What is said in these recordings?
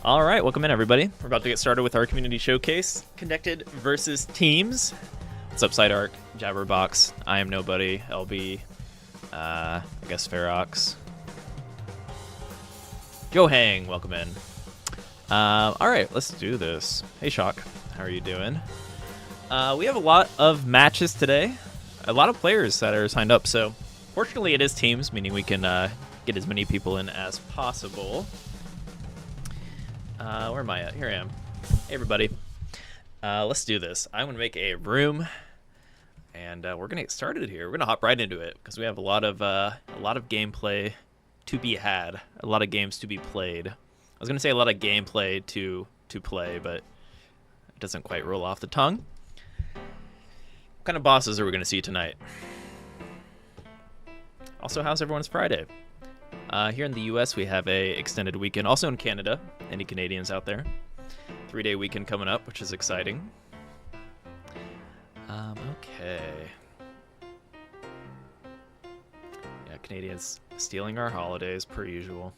All right, welcome in, everybody. We're about to get started with our community showcase, Connected versus Teams. What's up, Sidearc, Jabberbox, I am Nobody, LB, I guess Ferox. Joe Hang, welcome in. All right, let's do this. Hey, Shock, how are you doing? We have a lot of matches today, a lot of players that are signed up. So, fortunately, it is teams, meaning we can get as many people in as possible. Where am I at? Here I am. Hey, everybody. Let's do this. I'm going to make a room, and we're going to get started here. We're going to hop right into it because we have a lot of gameplay to be had, a lot of games to be played. I was going to say a lot of gameplay to play, but it doesn't quite roll off the tongue. What kind of bosses are we going to see tonight? Also, how's everyone's Friday? Here in the U.S., we have a extended weekend. Also in Canada, any Canadians out there? 3-day weekend coming up, which is exciting. Okay. Yeah, Canadians stealing our holidays, per usual.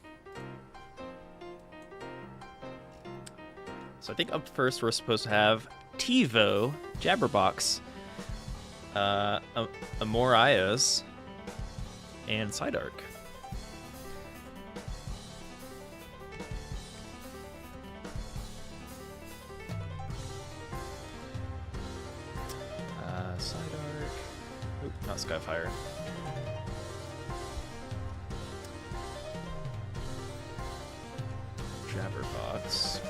So I think up first we're supposed to have TiVo, Jabberbox, Amorias, and Sidearc. Sidearc. Oop, not Skyfire. Jabberbox.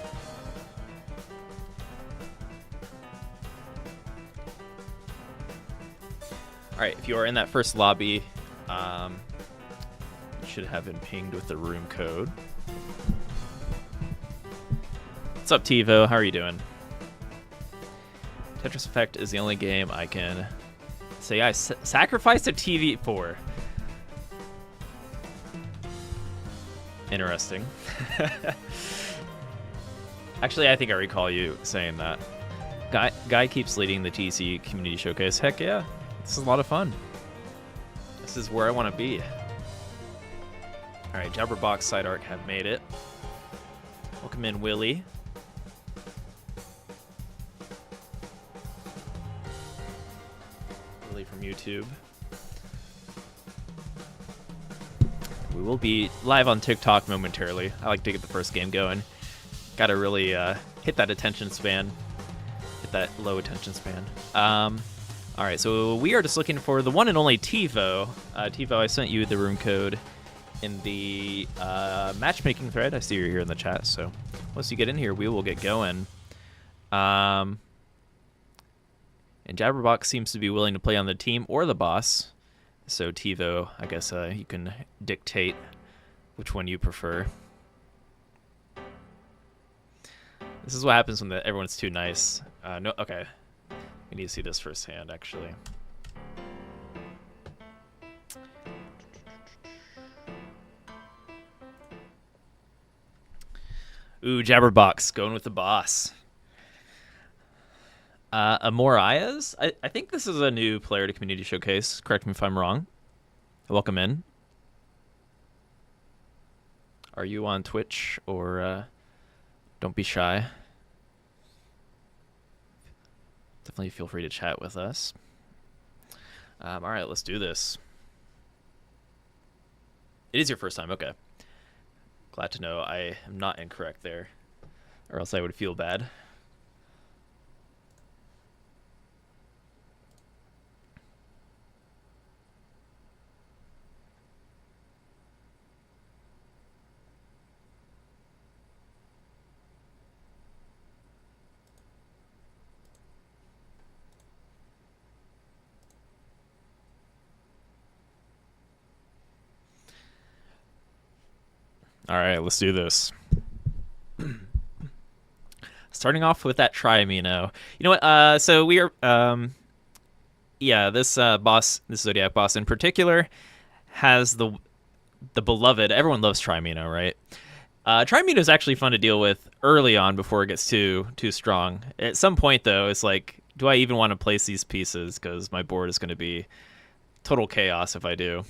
Alright, if you are in that first lobby, you should have been pinged with the room code. What's up, TiVo? How are you doing? Tetris Effect is the only game I can say I sacrificed a TV for. Interesting. Actually, I think I recall you saying that. Guy keeps leading the TC Community Showcase. Heck yeah. This is a lot of fun. This is where I want to be. Alright, Jabberbox, Sidearc have made it. Welcome in, Willie. Willie from YouTube. We will be live on TikTok momentarily. I like to get the first game going. Gotta really hit that attention span. Hit that low attention span. Alright, so we are just looking for the one and only TiVo. TiVo, I sent you the room code in the matchmaking thread. I see you're here in the chat, so once you get in here, we will get going. And Jabberbox seems to be willing to play on the team or the boss. So TiVo, I guess you can dictate which one you prefer. This is what happens when everyone's too nice. No, okay. We need to see this firsthand, actually. Ooh, Jabberbox, going with the boss. Amorias? I think this is a new player to Community Showcase. Correct me if I'm wrong. Welcome in. Are you on Twitch or don't be shy? Definitely feel free to chat with us. All right, let's do this. It is your first time, okay. Glad to know I am not incorrect there, or else I would feel bad. All right, let's do this. Starting off with that Triamino. You know what? So we are, yeah, this boss, this Zodiac boss in particular, has the beloved. Everyone loves Triamino, right? Triamino is actually fun to deal with early on before it gets too strong. At some point, though, it's like, do I even want to place these pieces? Because my board is going to be total chaos if I do.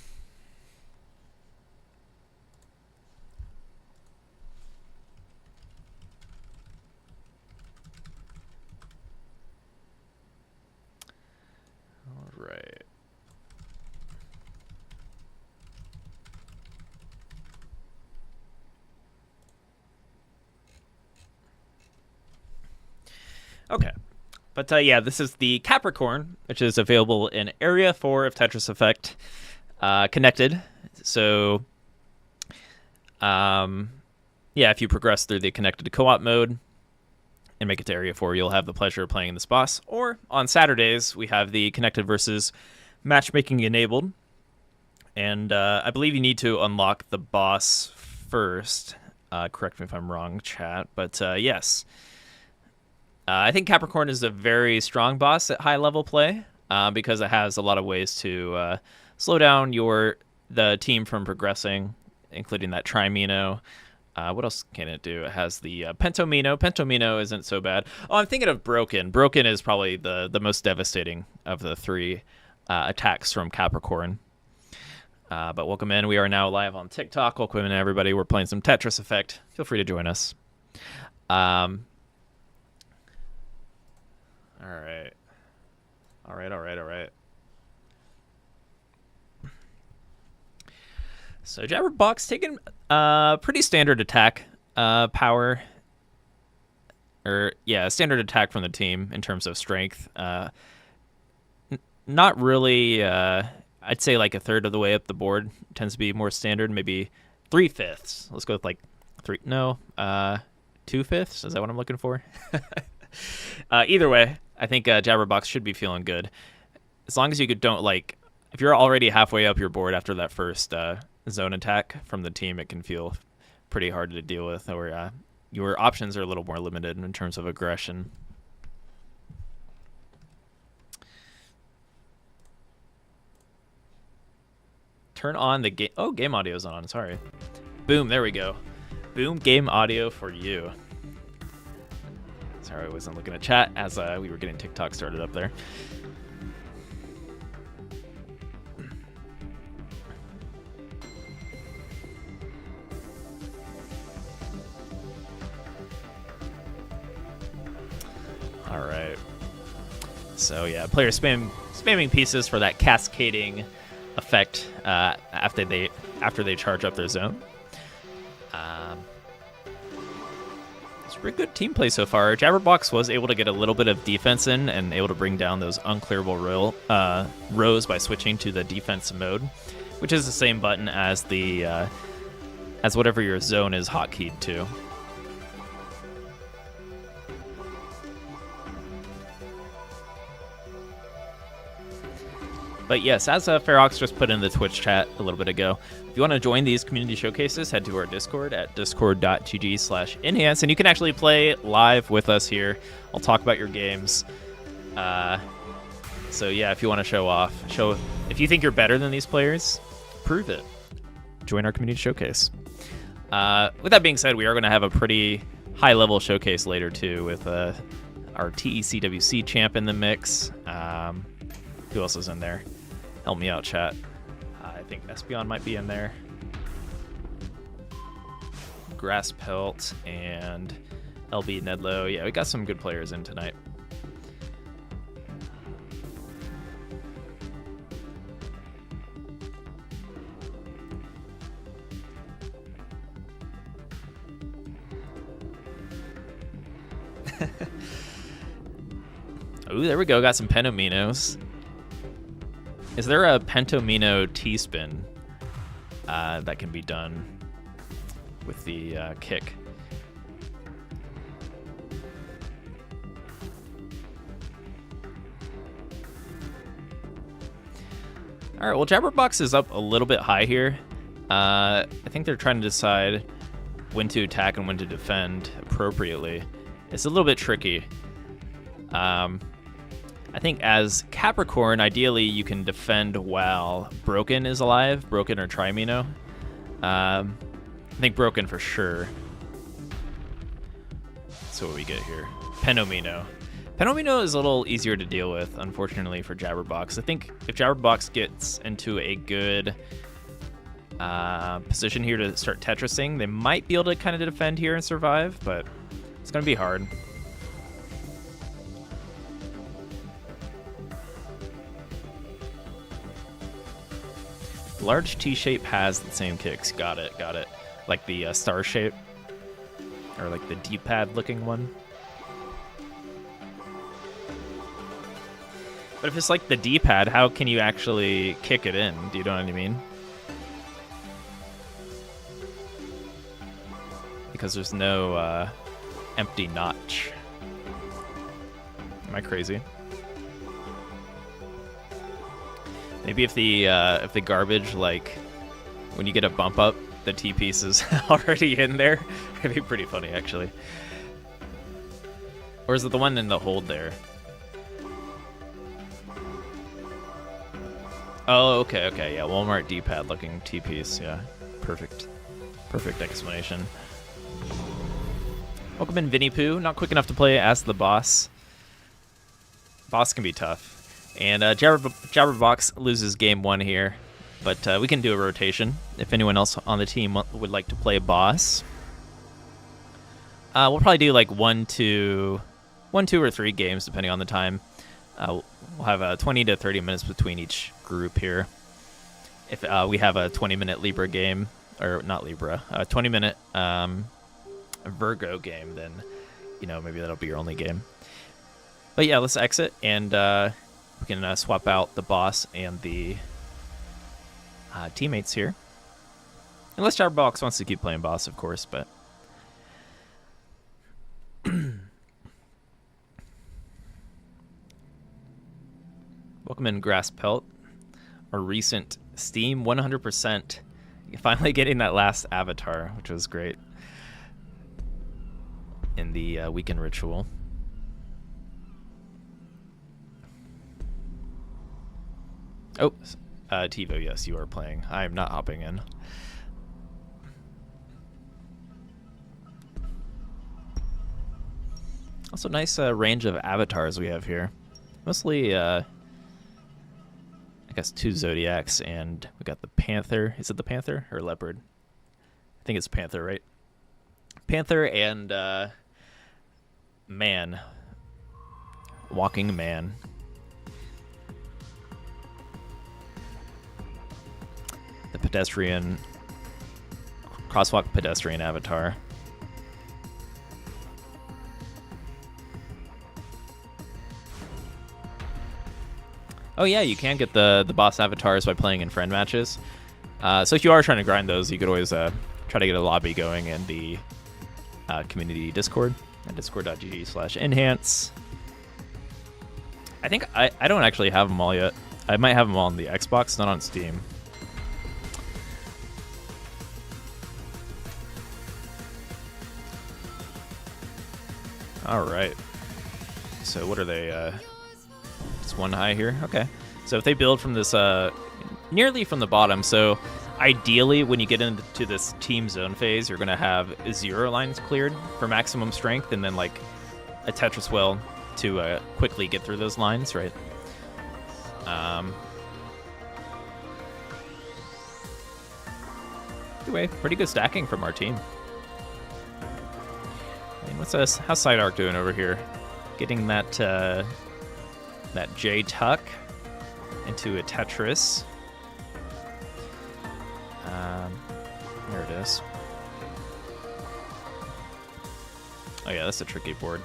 But yeah, this is the Capricorn, which is available in Area 4 of Tetris Effect, connected. So, yeah, if you progress through the connected co-op mode and make it to Area 4, you'll have the pleasure of playing this boss. Or on Saturdays, we have the connected versus matchmaking enabled. And I believe you need to unlock the boss first. Correct me if I'm wrong, chat. But yes. I think Capricorn is a very strong boss at high level play because it has a lot of ways to slow down the team from progressing, including that Trimino. What else can it do? It has the Pentomino. Pentomino isn't so bad. Oh, I'm thinking of Broken. Broken is probably the most devastating of the three attacks from Capricorn. But welcome in. We are now live on TikTok. Welcome in, everybody. We're playing some Tetris Effect. Feel free to join us. All right. So Jabberbox taking pretty standard attack power. Standard attack from the team in terms of strength. Not really, I'd say like a third of the way up the board. Tends to be more standard, maybe 3/5. Let's go with like 2/5. Is that what I'm looking for? Either way, I think Jabberbox should be feeling good. As long as you don't, like, if you're already halfway up your board after that first zone attack from the team, it can feel pretty hard to deal with, or your options are a little more limited in terms of aggression. Turn on the game. Oh, game audio's on. Sorry. Boom. There we go. Boom. Game audio for you. Sorry, I wasn't looking at chat as we were getting TikTok started up there. All right. So yeah, players spamming pieces for that cascading effect after they charge up their zone. It's pretty good team play so far. Jabberbox was able to get a little bit of defense in and able to bring down those unclearable rows by switching to the defense mode, which is the same button as the as whatever your zone is hotkeyed to. But yes, as Ferox just put in the Twitch chat a little bit ago, if you want to join these community showcases, head to our Discord at discord.gg/enhance, and you can actually play live with us here. I'll talk about your games. So yeah, if you want to show if you think you're better than these players, prove it. Join our community showcase. With that being said, we are going to have a pretty high-level showcase later too, with our TECWC champ in the mix. Who else is in there? Help me out, chat. I think Espeon might be in there. Grass Pelt and LB Nedlow. Yeah, we got some good players in tonight. Ooh, there we go. Got some Pentominos. Is there a Pentomino T-spin that can be done with the kick? All right, well, Jabberbox is up a little bit high here. I think they're trying to decide when to attack and when to defend appropriately. It's a little bit tricky. I think as Capricorn, ideally you can defend while Broken is alive, Broken or Trimino. I think Broken for sure. So what we get here, Pentomino. Pentomino is a little easier to deal with, unfortunately, for Jabberbox. I think if Jabberbox gets into a good position here to start Tetrising, they might be able to kind of defend here and survive, but it's going to be hard. Large T-shape has the same kicks. Got it. Like the star shape, or like the D-pad looking one. But if it's like the D-pad, how can you actually kick it in? Do you know what I mean? Because there's no empty notch. Am I crazy? Maybe if the garbage, like when you get a bump up, the T piece is already in there. It'd be pretty funny, actually. Or is it the one in the hold there? Oh, okay, yeah. Walmart D-pad looking T piece. Yeah, perfect explanation. Welcome in, Vinny Poo. Not quick enough to play as the boss. Boss can be tough. And Jabberbox loses game 1 here. But we can do a rotation if anyone else on the team would like to play boss. We'll probably do like 1, 2, or 3 games, depending on the time. We'll have 20 to 30 minutes between each group here. If we have a 20-minute Libra game, or not Libra, a 20-minute Virgo game, then, you know, maybe that'll be your only game. But yeah, let's exit, and we can swap out the boss and the teammates here. Unless Jabberbox wants to keep playing boss, of course, but... Welcome in, Grass Pelt. Our recent Steam 100%. Finally getting that last avatar, which was great. In the weekend ritual. Oh, TiVo, yes, you are playing. I am not hopping in. Also, nice range of avatars we have here. Mostly, I guess 2 Zodiacs, and we got the Panther. Is it the Panther or Leopard? I think it's Panther, right? Panther and Man. Walking Man. The pedestrian, crosswalk pedestrian avatar. Oh yeah, you can get the boss avatars by playing in friend matches. So if you are trying to grind those, you could always try to get a lobby going in the community Discord at discord.gg/enhance. I think I don't actually have them all yet. I might have them all on the Xbox, not on Steam. All right. So what are they? Just 1 high here. Okay. So if they build from this, nearly from the bottom. So ideally, when you get into this team zone phase, you're gonna have 0 lines cleared for maximum strength, and then like a Tetris well to quickly get through those lines, right? Anyway, pretty good stacking from our team. How's Side Arc doing over here? Getting that that J tuck into a Tetris. There it is. Oh yeah, that's a tricky board.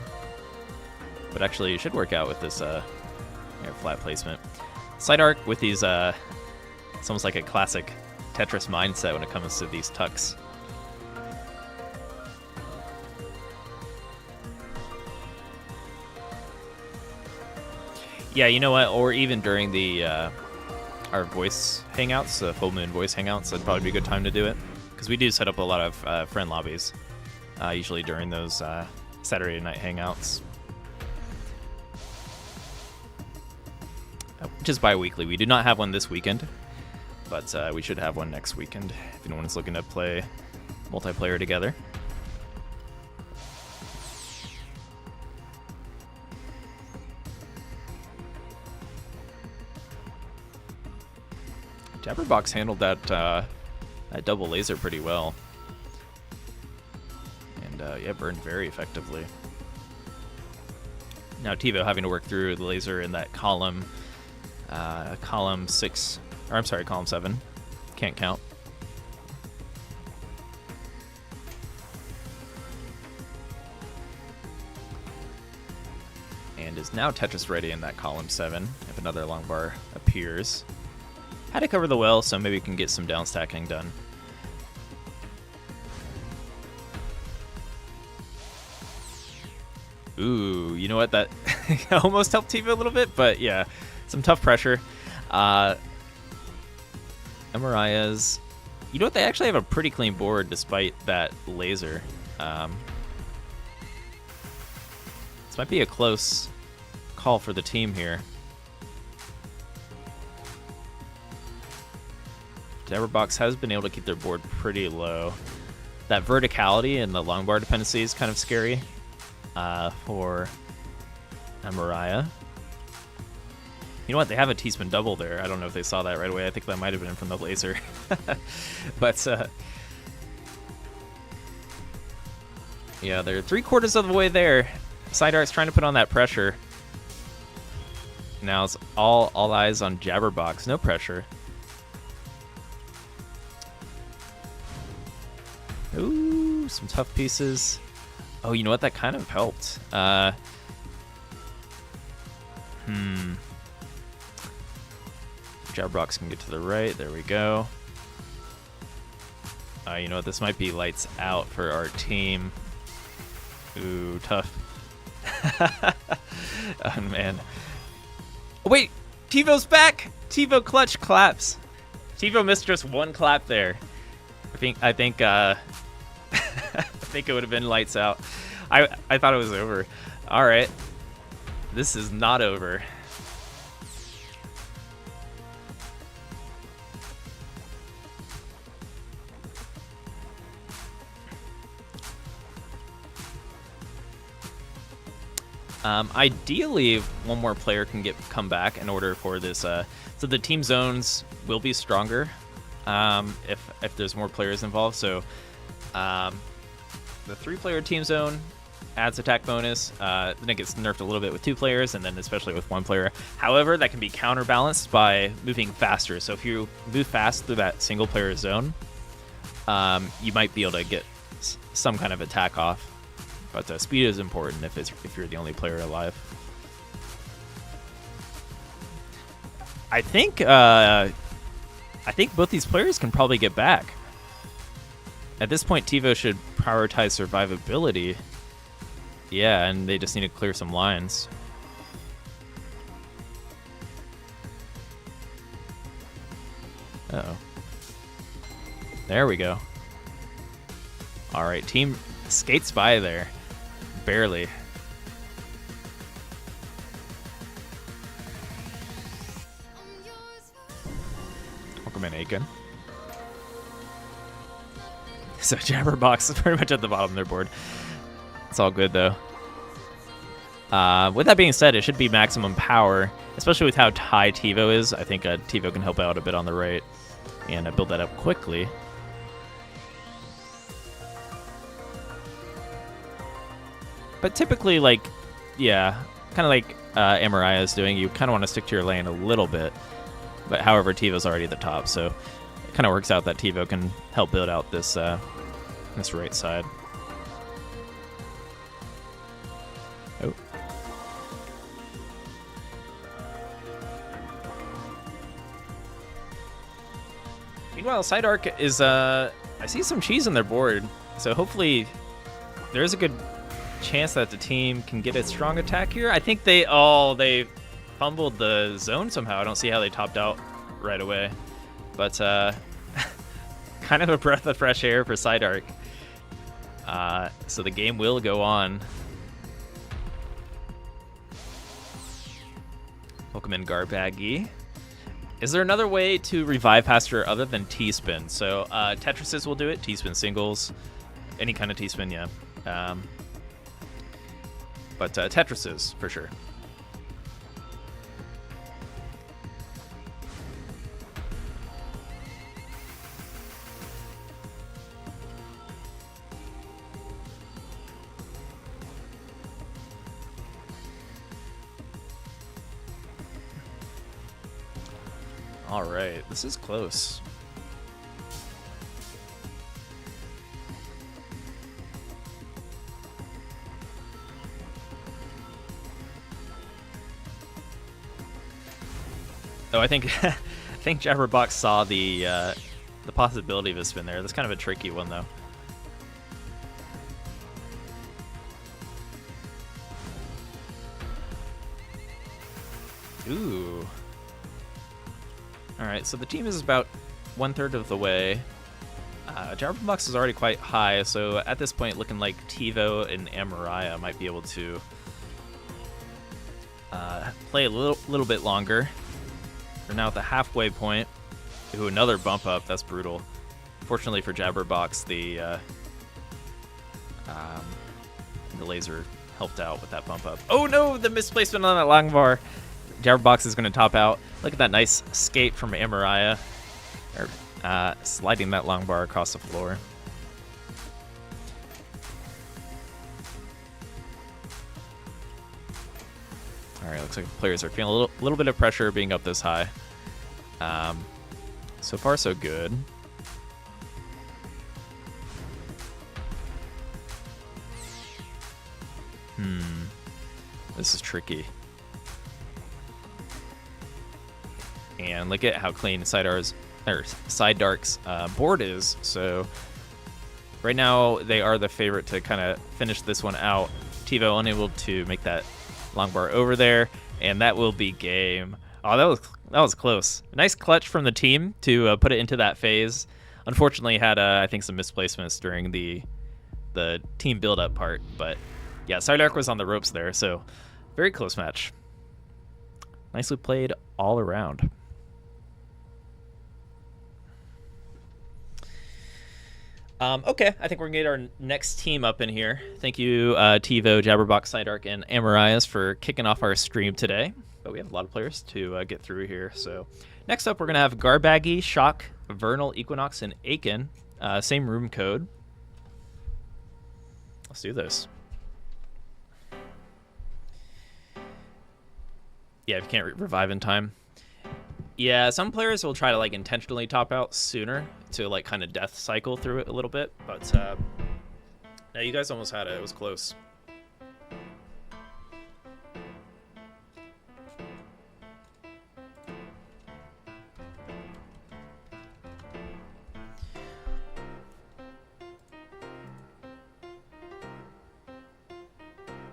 But actually, it should work out with this flat placement. Side Arc with these, it's almost like a classic Tetris mindset when it comes to these tucks. Yeah, you know what? Or even during the our voice hangouts, the full moon voice hangouts, that'd probably be a good time to do it, because we do set up a lot of friend lobbies, usually during those Saturday night hangouts, which is bi-weekly. We do not have one this weekend, but we should have one next weekend if anyone's looking to play multiplayer together. Jabberbox handled that that double laser pretty well, and yeah, burned very effectively. Now TiVo having to work through the laser in that column 6, or I'm sorry, column 7. Can't count. And is now Tetris ready in that column 7 if another long bar appears. Had to cover the well, so maybe we can get some down stacking done. Ooh, you know what? That almost helped TV a little bit, but yeah, some tough pressure. Amariah's, you know what? They actually have a pretty clean board despite that laser. This might be a close call for the team here. Jabberbox has been able to keep their board pretty low. That verticality and the long bar dependency is kind of scary for Amariah. You know what? They have a T-spin double there. I don't know if they saw that right away. I think that might have been from the laser. But yeah, they're 3/4 of the way there. Sideart's trying to put on that pressure. Now it's all eyes on Jabberbox. No pressure. Ooh, some tough pieces. Oh, you know what? That kind of helped. Jabberbox can get to the right. There we go. You know what? This might be lights out for our team. Ooh, tough. Oh, man. Oh, wait! TiVo's back! TiVo clutch claps. TiVo missed just one clap there. I think I think it would have been lights out. I thought it was over. All right. This is not over. Ideally, one more player can come back in order for this. So the team zones will be stronger if there's more players involved. So the 3-player team zone adds attack bonus. Then it gets nerfed a little bit with 2 players, and then especially with 1 player. However, that can be counterbalanced by moving faster. So if you move fast through that single-player zone, you might be able to get some kind of attack off. But speed is important if you're the only player alive. I think both these players can probably get back. At this point, TiVo should prioritize survivability. Yeah, and they just need to clear some lines. Uh-oh. There we go. All right, team skates by there. Barely. Welcome in, Aiken. So Jabberbox is pretty much at the bottom of their board. It's all good, though. With that being said, it should be maximum power, especially with how high TiVo is. I think TiVo can help out a bit on the right and build that up quickly. But typically, like, yeah, kind of like Amariah is doing, you kind of want to stick to your lane a little bit. But however, TiVo's already at the top, so it kind of works out that TiVo can help build out this this right side. Oh. Meanwhile, Side Arc is, I see some cheese on their board, so hopefully there is a good chance that the team can get a strong attack here. I think they fumbled the zone somehow. I don't see how they topped out right away, but kind of a breath of fresh air for Side Arc. So the game will go on. Welcome in, Garbaggy. Is there another way to revive faster other than T-spin? So Tetrises will do it. T-spin singles, any kind of T-spin, yeah. But Tetrises, for sure. All right, this is close. Oh, I think I think Jabberbox saw the possibility of a spin there. That's kind of a tricky one though. Ooh. All right, so the team is about 1/3 of the way. Jabberbox is already quite high, so at this point, looking like TiVo and Amariah might be able to play a little bit longer. We're now at the halfway point. Ooh, another bump up. That's brutal. Fortunately for Jabberbox, the laser helped out with that bump up. Oh no, the misplacement on that long bar. Jabberbox is going to top out. Look at that nice skate from Amariah. Sliding that long bar across the floor. All right, looks like the players are feeling a little bit of pressure being up this high. So far, so good. This is tricky. And look at how clean Sidedark's board is. So right now they are the favorite to kind of finish this one out. TiVo unable to make that long bar over there, and that will be game. Oh, that was close. Nice clutch from the team to put it into that phase. Unfortunately, had I think some misplacements during the team build-up part, but yeah, Sidedark was on the ropes there. So very close match. Nicely played all around. Okay, I think we're going to get our next team up in here. Thank you, TiVo, Jabberbox, Sidedark, and Amariah for kicking off our stream today. But we have a lot of players to get through here. So next up, we're going to have Garbaggy, Shock, Vernal, Equinox, and Aiken. Same room code. Let's do this. Yeah, if you can't revive in time. Yeah, some players will try to like intentionally top out sooner to like kind of death cycle through it a little bit, but no, you guys almost had it. It was close.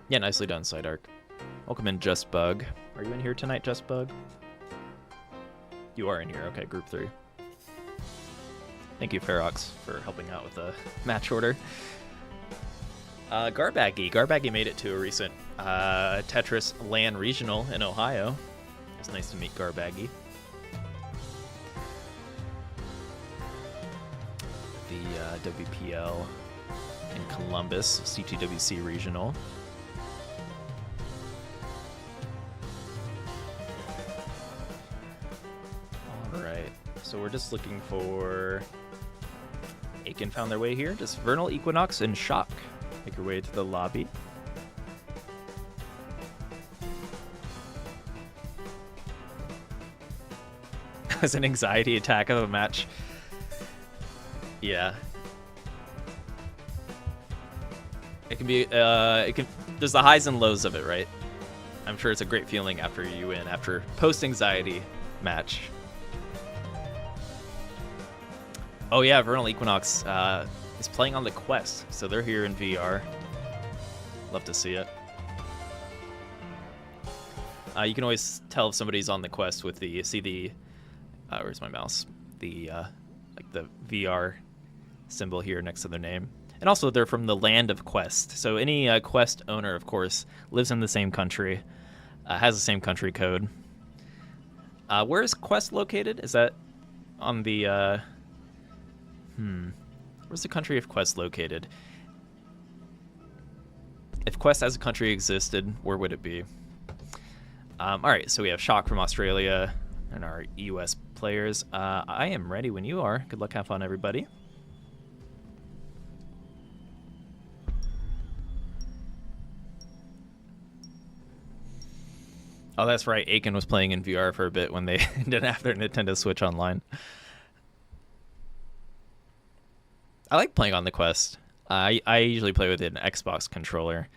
Yeah, nicely done, Sidedark. Welcome in, Just Bug. Are you in here tonight, Just Bug? You are in here. Okay, group 3. Thank you, Ferox, for helping out with the match order. Garbaggy. Garbaggy made it to a recent Tetris LAN regional in Ohio. It's nice to meet Garbaggy. The WPL in Columbus, CTWC regional. So we're just looking for... Aiken found their way here. Just Vernal, Equinox, and Shock. Make your way to the lobby. As an anxiety attack of a match. Yeah. It can be... there's the highs and lows of it, right? I'm sure it's a great feeling after you win, after post-anxiety match. Oh yeah, Vernal Equinox is playing on the Quest, so they're here in VR. Love to see it. You can always tell if somebody's on the Quest with the where's my mouse? The like the VR symbol here next to their name. And also they're from the land of Quest. So any Quest owner, of course, lives in the same country, has the same country code. Where is Quest located? Is that on the where's the country of Quest located? If Quest as a country existed, where would it be? Alright, so we have Shock from Australia and our US players. I am ready when you are. Good luck, have fun, everybody. Oh, that's right. Aiken was playing in VR for a bit when they didn't have their Nintendo Switch online. I like playing on the Quest. I usually play with an Xbox controller.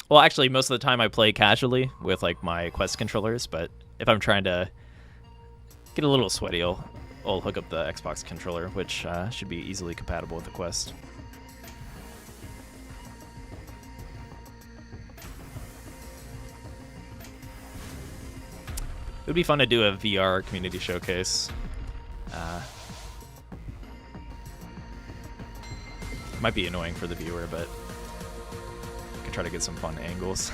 Well, actually, most of the time I play casually with like my Quest controllers, but if I'm trying to get a little sweaty, I'll hook up the Xbox controller, which should be easily compatible with the Quest. It would be fun to do a VR community showcase. Might be annoying for the viewer, but I could try to get some fun angles.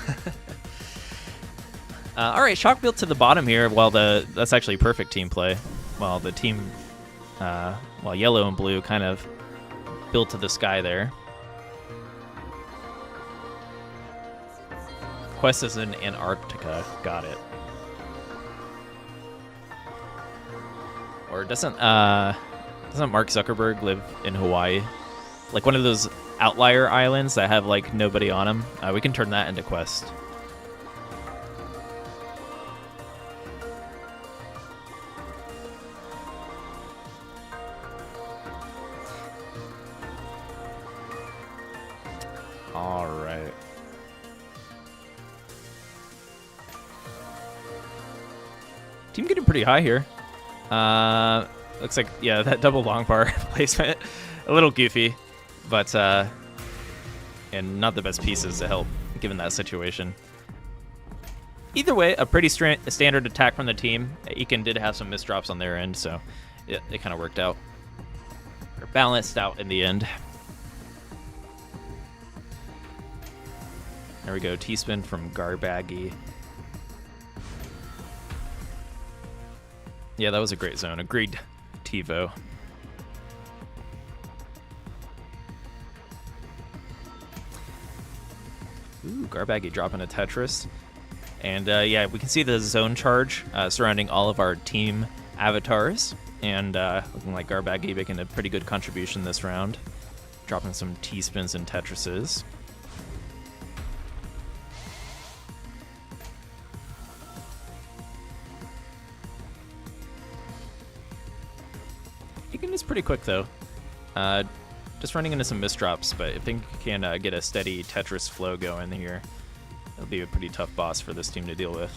All right, Shock built to the bottom here. While that's actually perfect team play. While the team, while yellow and blue kind of built to the sky there. Quest is in Antarctica. Got it. Or doesn't Mark Zuckerberg live in Hawaii? Like one of those outlier islands that have like nobody on them. We can turn that into Quest. All right. Team getting pretty high here. Looks like, yeah, that double long bar placement, a little goofy, but and not the best pieces to help given that situation. Either way, a pretty standard attack from the team. Ekin did have some misdrops on their end, so it kind of worked out. Or balanced out in the end. There we go, T-spin from Garbaggy. Yeah, that was a great zone. Agreed, TiVo. Ooh, Garbaggy dropping a Tetris. And yeah, we can see the zone charge surrounding all of our team avatars. And looking like Garbaggy making a pretty good contribution this round. Dropping some T-spins and Tetrises. Ekin is pretty quick though. Just running into some misdrops, but if they can get a steady Tetris flow going here, it'll be a pretty tough boss for this team to deal with.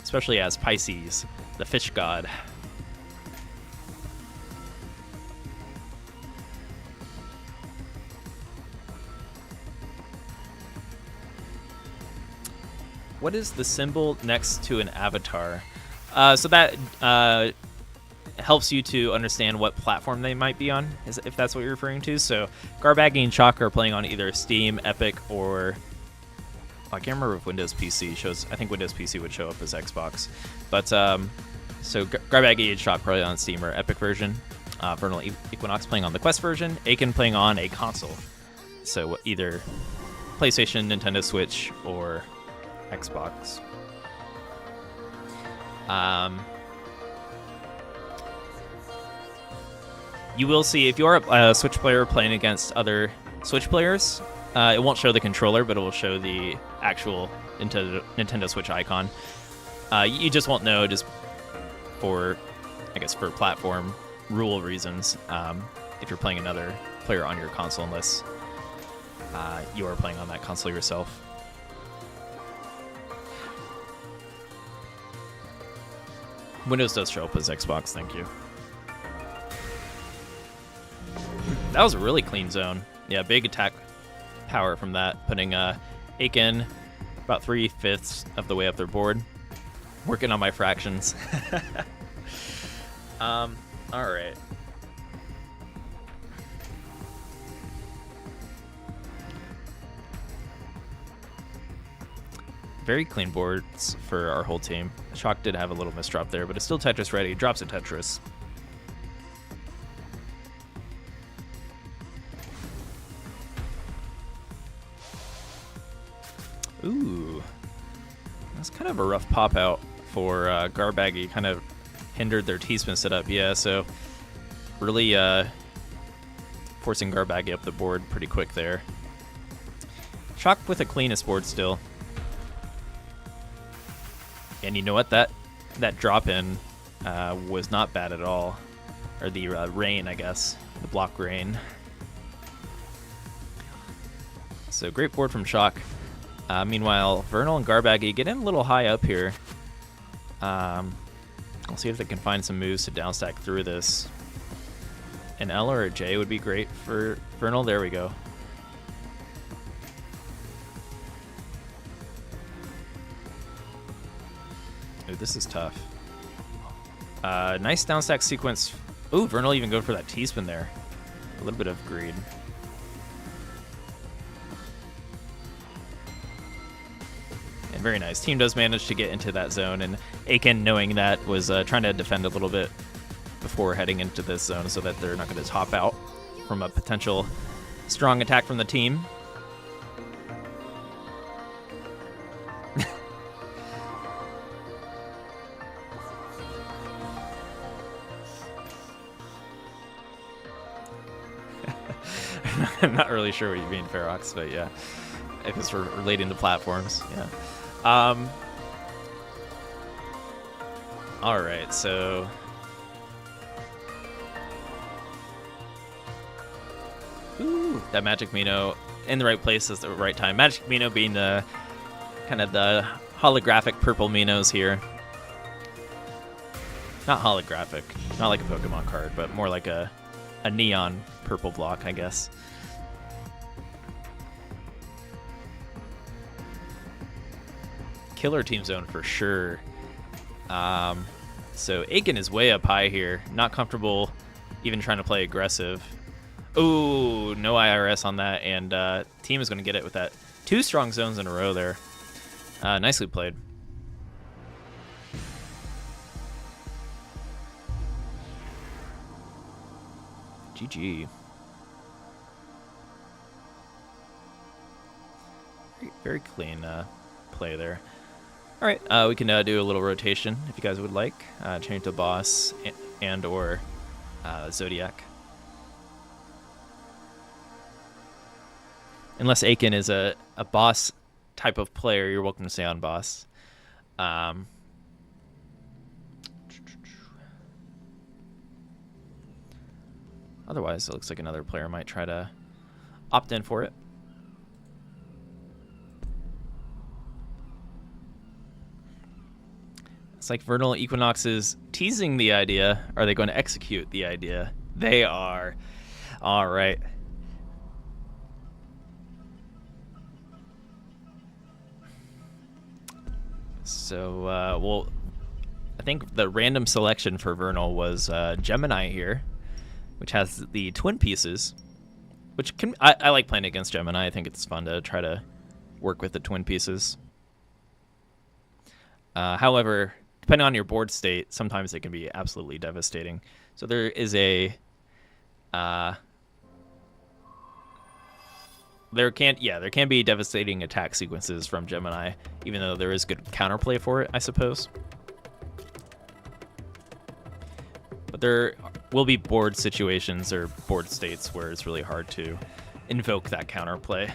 Especially as Pisces, the fish god. What is the symbol next to an avatar? So that helps you to understand what platform they might be on, if that's what you're referring to. So Garbaggy and Chalk are playing on either Steam, Epic, or I can't remember if Windows PC shows. I think Windows PC would show up as Xbox. But so Garbaggy and Chalk probably on Steam or Epic version. Vernal Equinox playing on the Quest version. Ekin playing on a console. So either PlayStation, Nintendo Switch, or Xbox. You will see, if you're a Switch player playing against other Switch players, it won't show the controller, but it will show the actual Nintendo Switch icon. You just won't know, just for, I guess, for platform rule reasons, if you're playing another player on your console, unless you are playing on that console yourself. Windows does show up as Xbox, thank you. That was a really clean zone. Yeah, big attack power from that, putting Ekin about 3/5 of the way up their board. Working on my fractions. All right. Very clean boards for our whole team. Shock did have a little misdrop there, but it's still Tetris ready. Drops a Tetris. Ooh. That's kind of a rough pop out for Garbaggy. Kind of hindered their T-spin setup. Yeah, so really forcing Garbaggy up the board pretty quick there. Shock with a cleanest board still. And you know what? That drop-in was not bad at all. Or the rain, I guess. The block rain. So great board from Shock. Meanwhile, Vernal and Garbaggy get in a little high up here. I'll see if they can find some moves to downstack through this. An L or a J would be great for Vernal. There we go. Ooh, this is tough. Nice downstack sequence. Ooh, Vernal even go for that T-spin there. A little bit of greed. And very nice. Team does manage to get into that zone, and Aiken, knowing that, was trying to defend a little bit before heading into this zone so that they're not going to top out from a potential strong attack from the team. I'm not really sure what you mean, Ferox, but yeah, if it's relating to platforms, yeah. All right, so ooh, that Magic Mino in the right place at the right time. Magic Mino being the kind of the holographic purple Minos here. Not holographic, not like a Pokemon card, but more like a neon purple block, I guess. Killer team zone for sure. So Aiken is way up high here. Not comfortable even trying to play aggressive. Ooh, no IRS on that, and team is going to get it with that. 2 strong zones in a row there. Nicely played. GG. Very clean play there. All right, we can do a little rotation if you guys would like. Change to boss and or Zodiac. Unless Aiken is a boss type of player, you're welcome to stay on boss. Otherwise, it looks like another player might try to opt in for it. It's like Vernal Equinox is teasing the idea. Are they going to execute the idea? They are. All right. So, well, I think the random selection for Vernal was Gemini here, which has the twin pieces, which can I like playing against Gemini. I think it's fun to try to work with the twin pieces. However, depending on your board state, sometimes it can be absolutely devastating. So there is a there can be devastating attack sequences from Gemini, even though there is good counterplay for it, I suppose. But there will be board situations or board states where it's really hard to invoke that counterplay.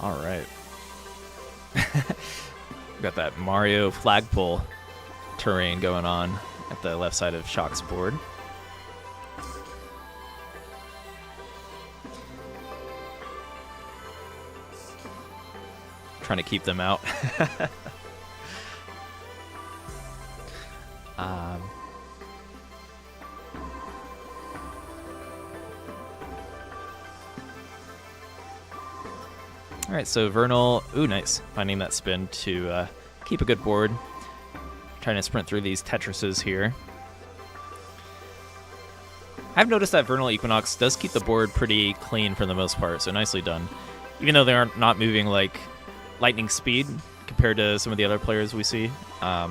All right. Got that Mario flagpole terrain going on at the left side of Shock's board. Trying to keep them out. All right, so Vernal, ooh, nice, finding that spin to keep a good board. Trying to sprint through these Tetrises here. I've noticed that Vernal Equinox does keep the board pretty clean for the most part, so nicely done. Even though they are not moving like lightning speed compared to some of the other players we see, I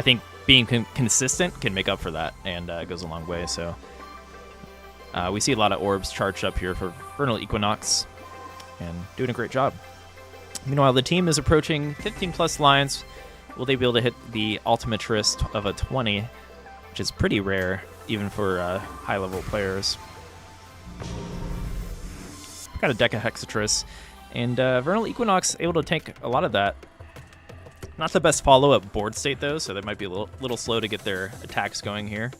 think being consistent can make up for that, and goes a long way. So we see a lot of orbs charged up here for Vernal Equinox, and doing a great job. Meanwhile, the team is approaching 15 plus lines. Will they be able to hit the ultimatrist of a 20, which is pretty rare, even for high-level players? Got a Deca Hexatris. And Vernal Equinox able to take a lot of that. Not the best follow-up board state, though, so they might be a little slow to get their attacks going here.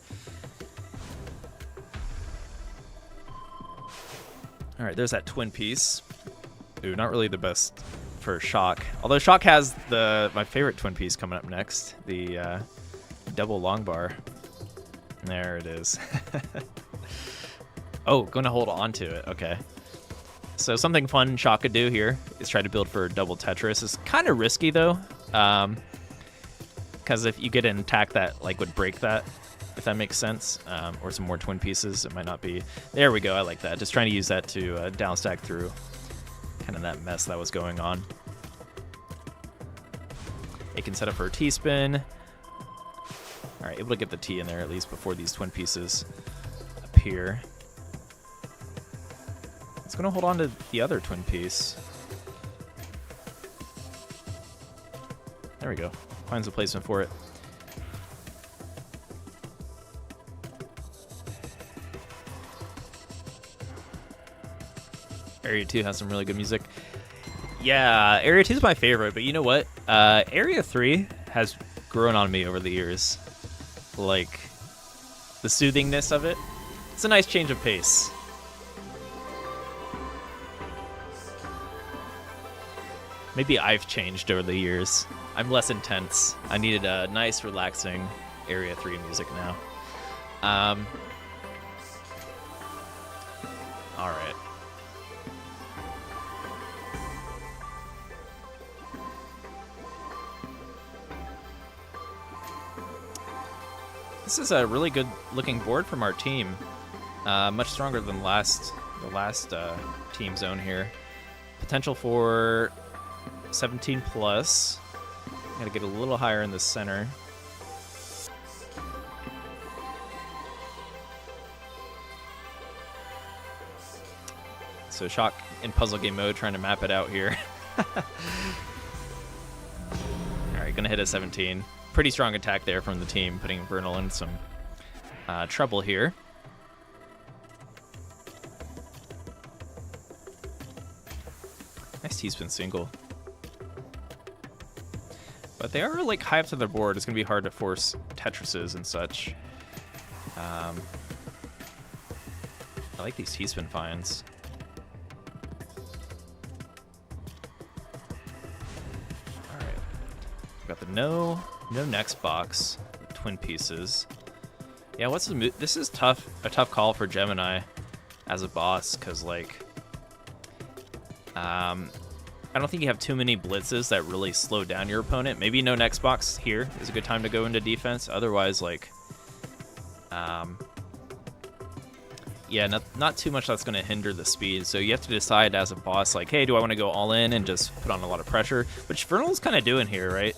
All right, there's that twin piece. Ooh, not really the best for Shock. Although Shock has my favorite twin piece coming up next, the double long bar. There it is. Oh, going to hold on to it. Okay. So something fun Shock could do here is try to build for double Tetris. It's kind of risky, though, because if you get an attack that like would break that, if that makes sense, or some more twin pieces, it might not be. There we go. I like that. Just trying to use that to downstack through kind of that mess that was going on. It can set up for a T-spin. All right, able to get the T in there at least before these twin pieces appear. It's going to hold on to the other twin piece. There we go. Finds a placement for it. Area 2 has some really good music. Yeah, Area 2 is my favorite, but you know what? Area 3 has grown on me over the years. Like, the soothingness of it. It's a nice change of pace. Maybe I've changed over the years. I'm less intense. I needed a nice, relaxing Area 3 music now. All right. This is a really good looking board from our team. Much stronger than the last team zone here. Potential for 17 plus. Gotta get a little higher in the center. So Shock in puzzle game mode, trying to map it out here. Alright, gonna hit a 17. Pretty strong attack there from the team, putting Vernal in some trouble here. Nice T-spin single. But they are like high up to their board. It's going to be hard to force Tetrises and such. I like these T-spin finds. Alright. We've got the no next box. Twin pieces. Yeah, what's the move? This is tough. A tough call for Gemini as a boss, because like I don't think you have too many blitzes that really slow down your opponent. Maybe no next box here is a good time to go into defense. Otherwise, like, yeah, not too much that's going to hinder the speed. So you have to decide as a boss, like, hey, do I want to go all in and just put on a lot of pressure? Which Vernal's kind of doing here, right?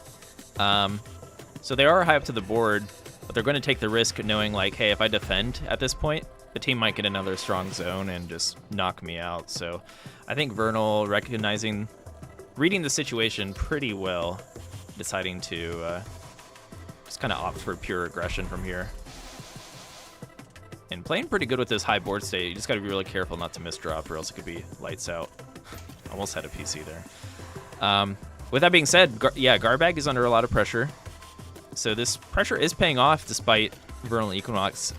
So they are high up to the board, but they're going to take the risk knowing, like, hey, if I defend at this point, the team might get another strong zone and just knock me out. So I think Vernal reading the situation pretty well, deciding to just kind of opt for pure aggression from here. And playing pretty good with this high board state. You just got to be really careful not to misdrop, or else it could be lights out. Almost had a PC there. With that being said, Garbag is under a lot of pressure. So this pressure is paying off despite Vernal Equinox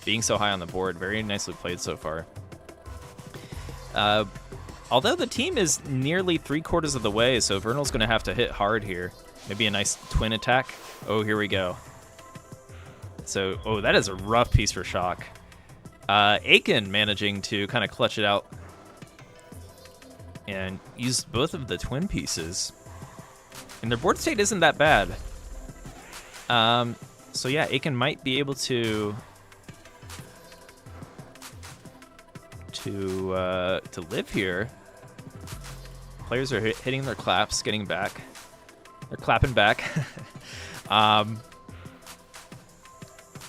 being so high on the board. Very nicely played so far. Although the team is nearly 3/4 of the way, so Vernal's going to have to hit hard here. Maybe a nice twin attack. Oh, here we go. So, oh, that is a rough piece for Shock. Aiken managing to kind of clutch it out and use both of the twin pieces. And their board state isn't that bad. So yeah, Aiken might be able to live here. Players are hitting their claps, getting back. They're clapping back.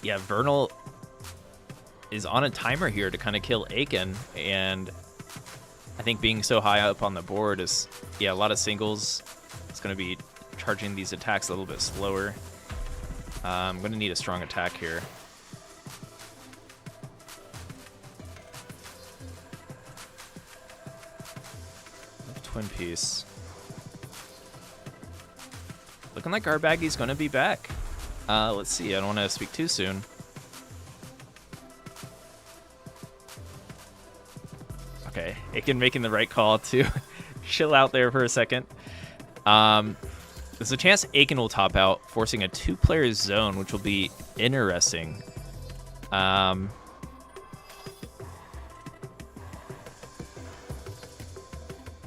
Yeah, Vernal is on a timer here to kind of kill Aiken, and I think being so high up on the board is, yeah, a lot of singles. It's going to be charging these attacks a little bit slower. I'm going to need a strong attack here. Twin Piece. Looking like Garbaggy's going to be back. Let's see. I don't want to speak too soon. Okay, Aiken making the right call to chill out there for a second. There's a chance Aiken will top out, forcing a 2-player zone, which will be interesting.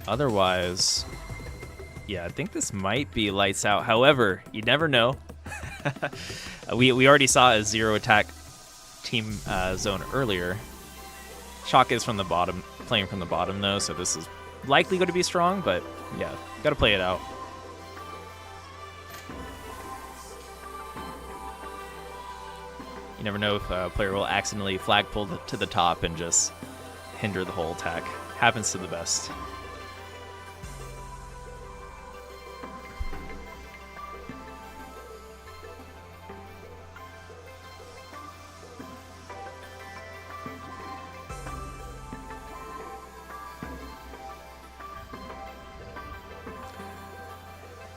Otherwise, yeah, I think this might be lights out. However, you never know. we already saw a 0 attack team zone earlier. Shock is from the bottom, playing from the bottom though, so this is likely going to be strong, but yeah, got to play it out. You never know if a player will accidentally flag pull to the top and just hinder the whole attack. Happens to the best.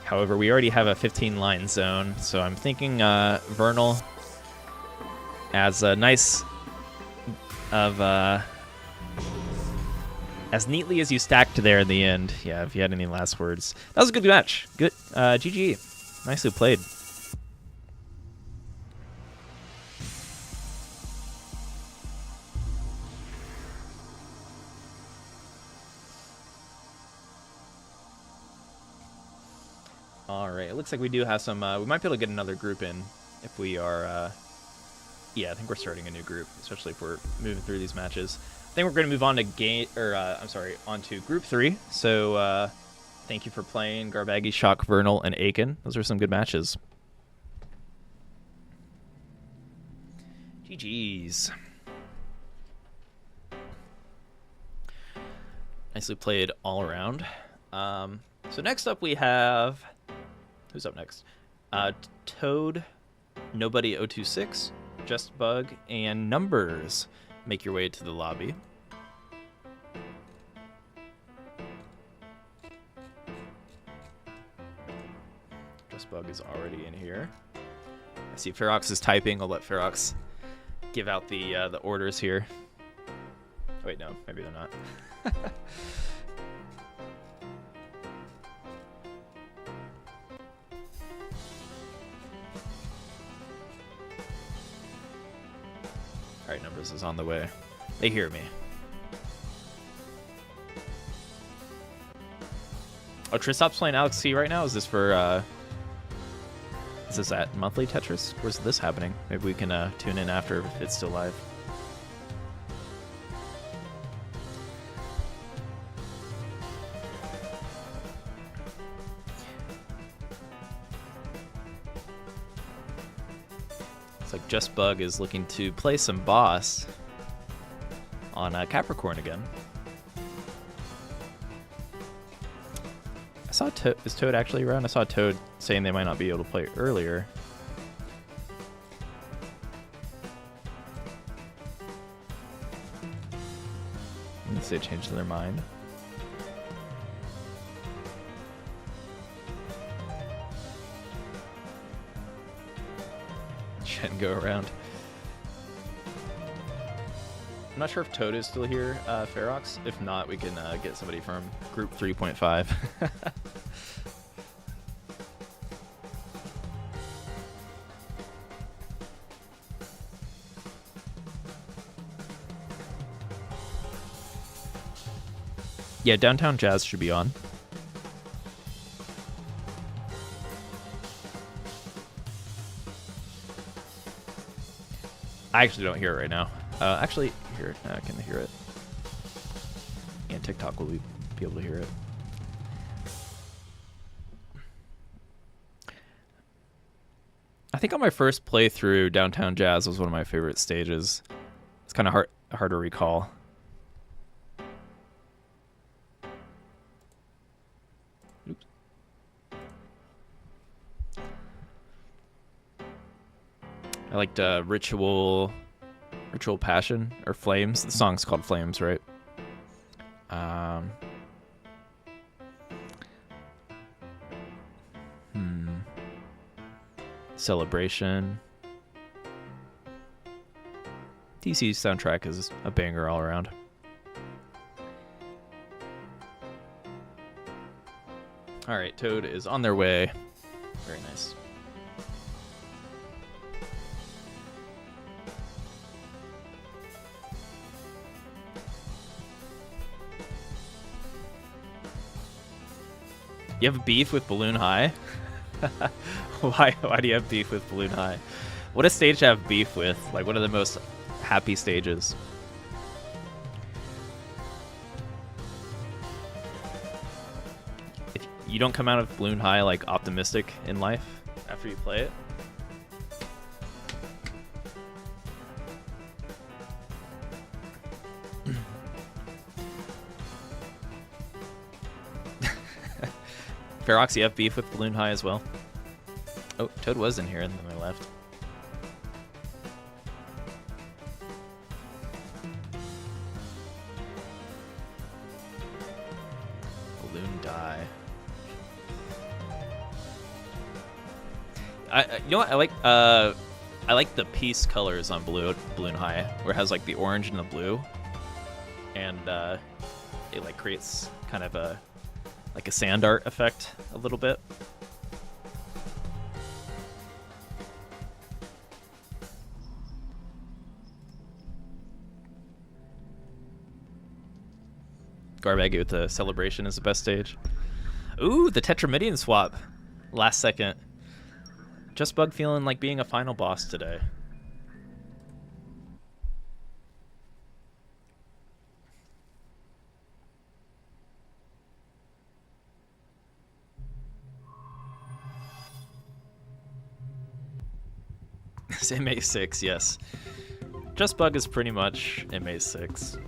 However, we already have a 15-line zone, so I'm thinking Vernal as nice of as neatly as you stacked there in the end. Yeah, if you had any last words. That was a good match. Good. GG. Nicely played. All right, it looks like we do have some. We might be able to get another group in if we are. Yeah, I think we're starting a new group, especially if we're moving through these matches. I think we're going to move on to on to Group 3. So, thank you for playing Garbaggy, Shock, Vernal, and Aiken. Those are some good matches. GG's. Nicely played all around. So next up we have. Who's up next? Toad, Nobody 026, Just Bug, and Numbers. Make your way to the lobby. Just Bug is already in here. I see Ferox is typing. I'll let Ferox give out the orders here. Oh, wait, no, maybe they're not. Alright, Numbers is on the way. They hear me. Oh, Tristop's playing Alex C right now? Is this for, is this at Monthly Tetris? Where's this happening? Maybe we can tune in after if it's still live. Like Just Bug is looking to play some boss on Capricorn again. I saw is Toad actually around? I saw Toad saying they might not be able to play earlier. Unless they changed their mind. And go around. I'm not sure if Toad is still here, Ferox. If not, we can get somebody from Group 3.5. Yeah, Downtown Jazz should be on. I actually don't hear it right now. Actually, hear it. I can hear it. And TikTok will be able to hear it. I think on my first playthrough, Downtown Jazz was one of my favorite stages. It's kind of hard to recall. Oops. I liked Ritual Passion, or Flames. The song's called Flames, right? Celebration. DC soundtrack is a banger all around. All right, Toad is on their way. Very nice. You have beef with Balloon High? Why do you have beef with Balloon High? What does stage have beef with? Like, what are the most happy stages? If you don't come out of Balloon High, like, optimistic in life after you play it? Ferox, you have beef with Balloon High as well? Oh, Toad was in here and then I left. Balloon die. You know what? I like the piece colors on Balloon High, where it has like the orange and the blue, and it like creates kind of a sand art effect a little bit. Garbaggy with the celebration is the best stage. Ooh, the Tetramidian swap. Last second. Just Bug feeling like being a final boss today. It's MA6, yes. Just Bug is pretty much MA6.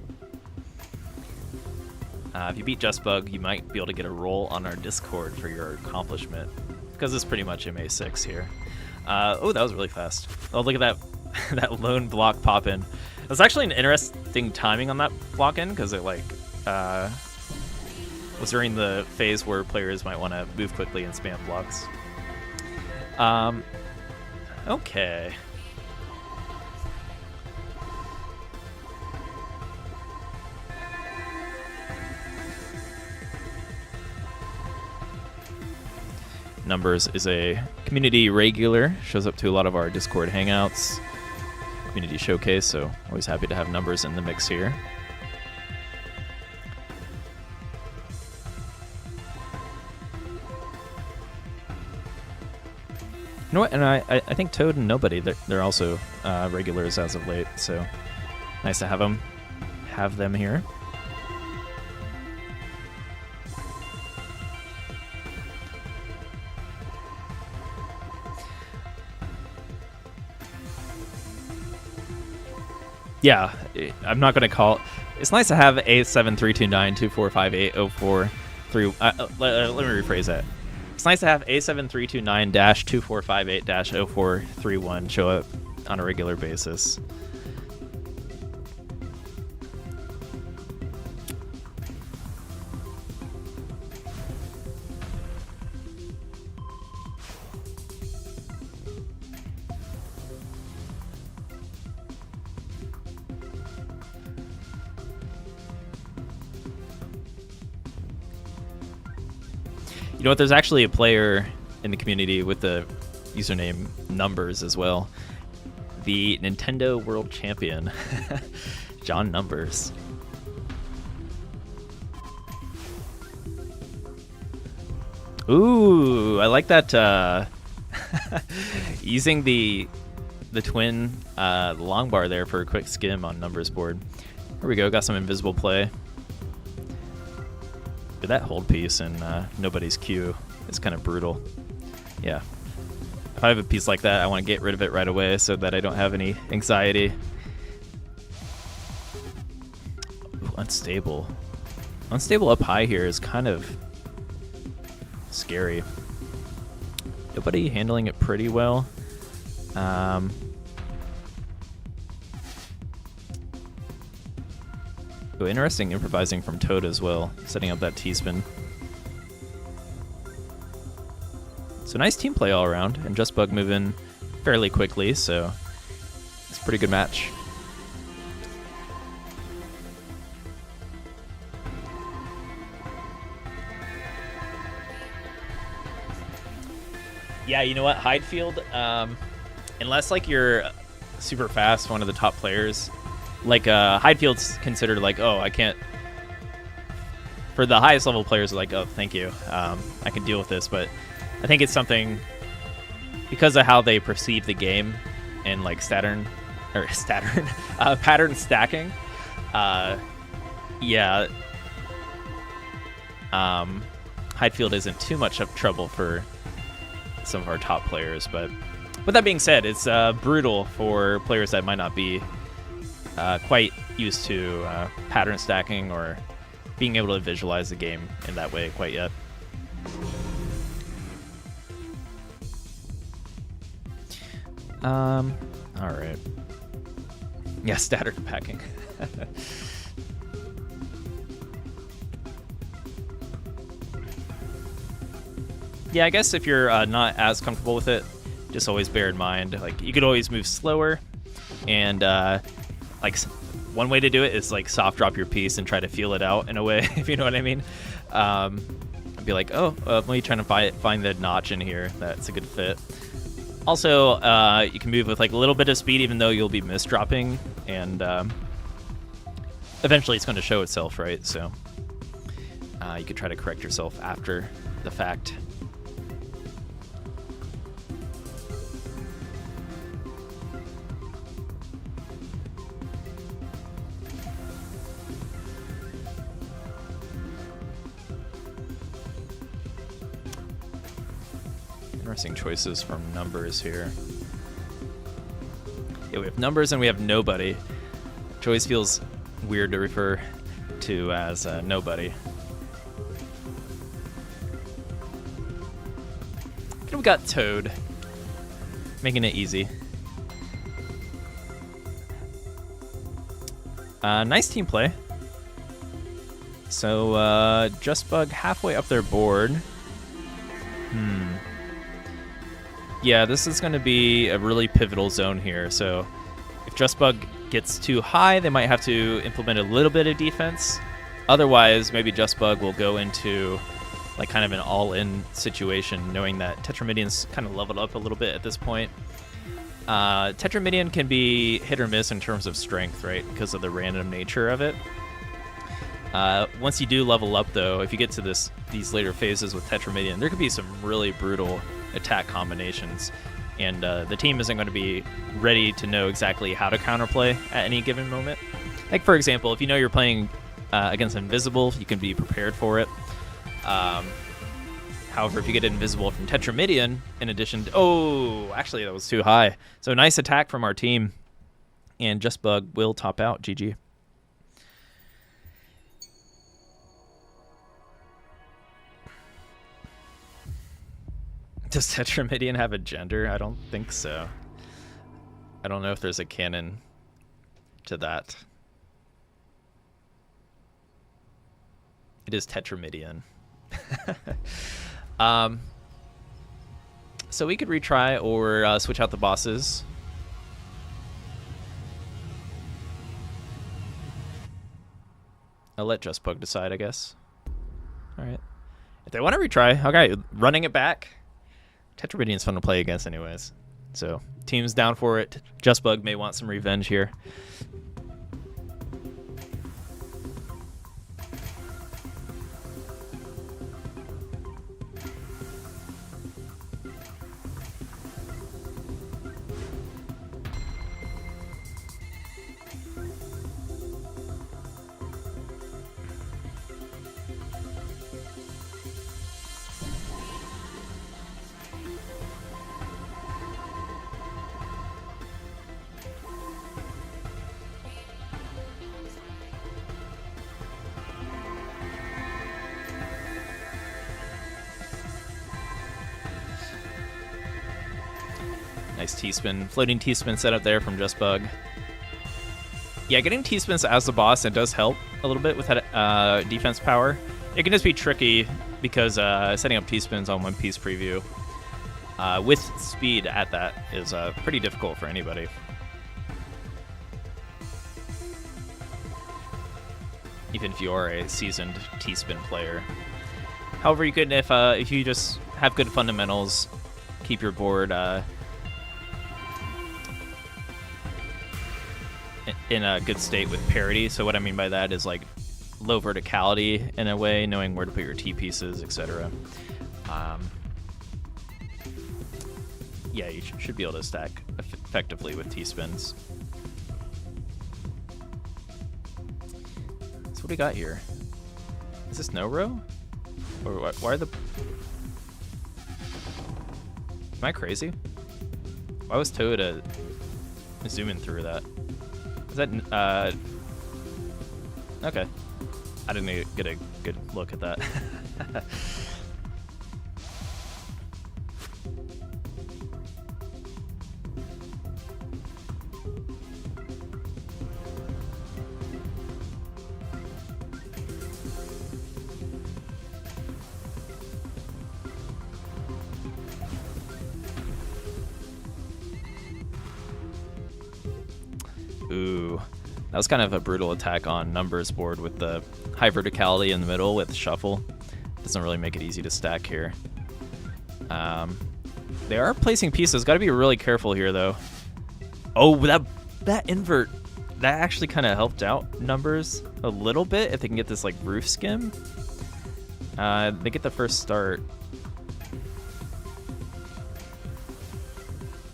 If you beat Just Bug, you might be able to get a role on our Discord for your accomplishment, because it's pretty much MA6 here. Oh, that was really fast. Oh, look at that that lone block pop in. It's actually an interesting timing on that block in, because it was during the phase where players might want to move quickly and spam blocks. Okay. Numbers is a community regular, shows up to a lot of our Discord hangouts, community showcase, so always happy to have Numbers in the mix here. You know what, and I think Toad and Nobody, they're also regulars as of late, so nice to have them here. Yeah, I'm not going to call... It's nice to have A7329245804. Let me rephrase that. It's nice to have A7329-2458-0431 show up on a regular basis. You know what? There's actually a player in the community with the username Numbers as well. The Nintendo World Champion, John Numbers. Ooh, I like that. Using the twin long bar there for a quick skim on Numbers board. Here we go. Got some invisible play. That hold piece in Nobody's queue is kind of brutal. Yeah. If I have a piece like that, I want to get rid of it right away so that I don't have any anxiety. Ooh, unstable. Unstable up high here is kind of scary. Nobody handling it pretty well. Ooh, interesting improvising from Toad as well, setting up that T-spin. So nice team play all around, and JustBug moving fairly quickly, so it's a pretty good match. Yeah, you know what, Hidefield, unless like you're super fast, one of the top players, like Hidefield's considered like, oh, I can't. For the highest level players, like, oh, thank you, I can deal with this. But I think it's something because of how they perceive the game and like pattern stacking. Yeah, Hidefield isn't too much of trouble for some of our top players, but with that being said, it's brutal for players that might not be quite used to pattern stacking or being able to visualize the game in that way quite yet. All right. Yeah, static packing. Yeah, I guess if you're not as comfortable with it, just always bear in mind, like, you could always move slower, and like one way to do it is like soft drop your piece and try to feel it out in a way, if you know what I mean. Be like, oh, let me try to find the notch in here that's a good fit. Also, you can move with like a little bit of speed, even though you'll be misdropping, and eventually it's going to show itself, right? So you could try to correct yourself after the fact. Interesting choices from numbers here. Yeah, we have numbers and we have nobody. Choice feels weird to refer to as nobody. And we got Toad, making it easy. Nice team play. So JustBug halfway up their board. Yeah, this is going to be a really pivotal zone here. So if JustBug gets too high, they might have to implement a little bit of defense. Otherwise, maybe JustBug will go into like kind of an all-in situation, knowing that Tetramidian's kind of leveled up a little bit at this point. Tetramidian can be hit or miss in terms of strength, right? Because of the random nature of it. Once you do level up, though, if you get to these later phases with Tetramidian, there could be some really brutal attack combinations, and the team isn't going to be ready to know exactly how to counterplay at any given moment. Like, for example, if you know you're playing against Invisible, you can be prepared for it. However, if you get Invisible from Tetramidian, in addition to... Oh, actually, that was too high. So nice attack from our team, and JustBug will top out. GG. Does Tetramidian have a gender? I don't think so. I don't know if there's a canon to that. It is Tetramidian. So we could retry or switch out the bosses. I'll let JustBug decide, I guess. All right. If they want to retry, okay, running it back. Tetramidian's fun to play against anyways. So, team's down for it. JustBug may want some revenge here. Nice T-spin. Floating T-spin set up there from JustBug. Yeah, getting T-spins as the boss, it does help a little bit with that defense power. It can just be tricky because setting up T-spins on One Piece preview with speed at that is pretty difficult for anybody. Even if you are a seasoned T-spin player. However, you could, if you just have good fundamentals, keep your board in a good state with parity. So what I mean by that is like low verticality in a way, knowing where to put your T pieces, etc. Yeah, you should be able to stack effectively with T-spins. So what do we got here? Is this no row? Or why are the... Am I crazy? Why was Toyota zooming through that? Is that... Okay. I didn't get a good look at that. Ooh, that was kind of a brutal attack on numbers board with the high verticality in the middle with shuffle. Doesn't really make it easy to stack here. They are placing pieces. Got to be really careful here, though. Oh, that invert, that actually kind of helped out numbers a little bit if they can get this like roof skim. They get the first start.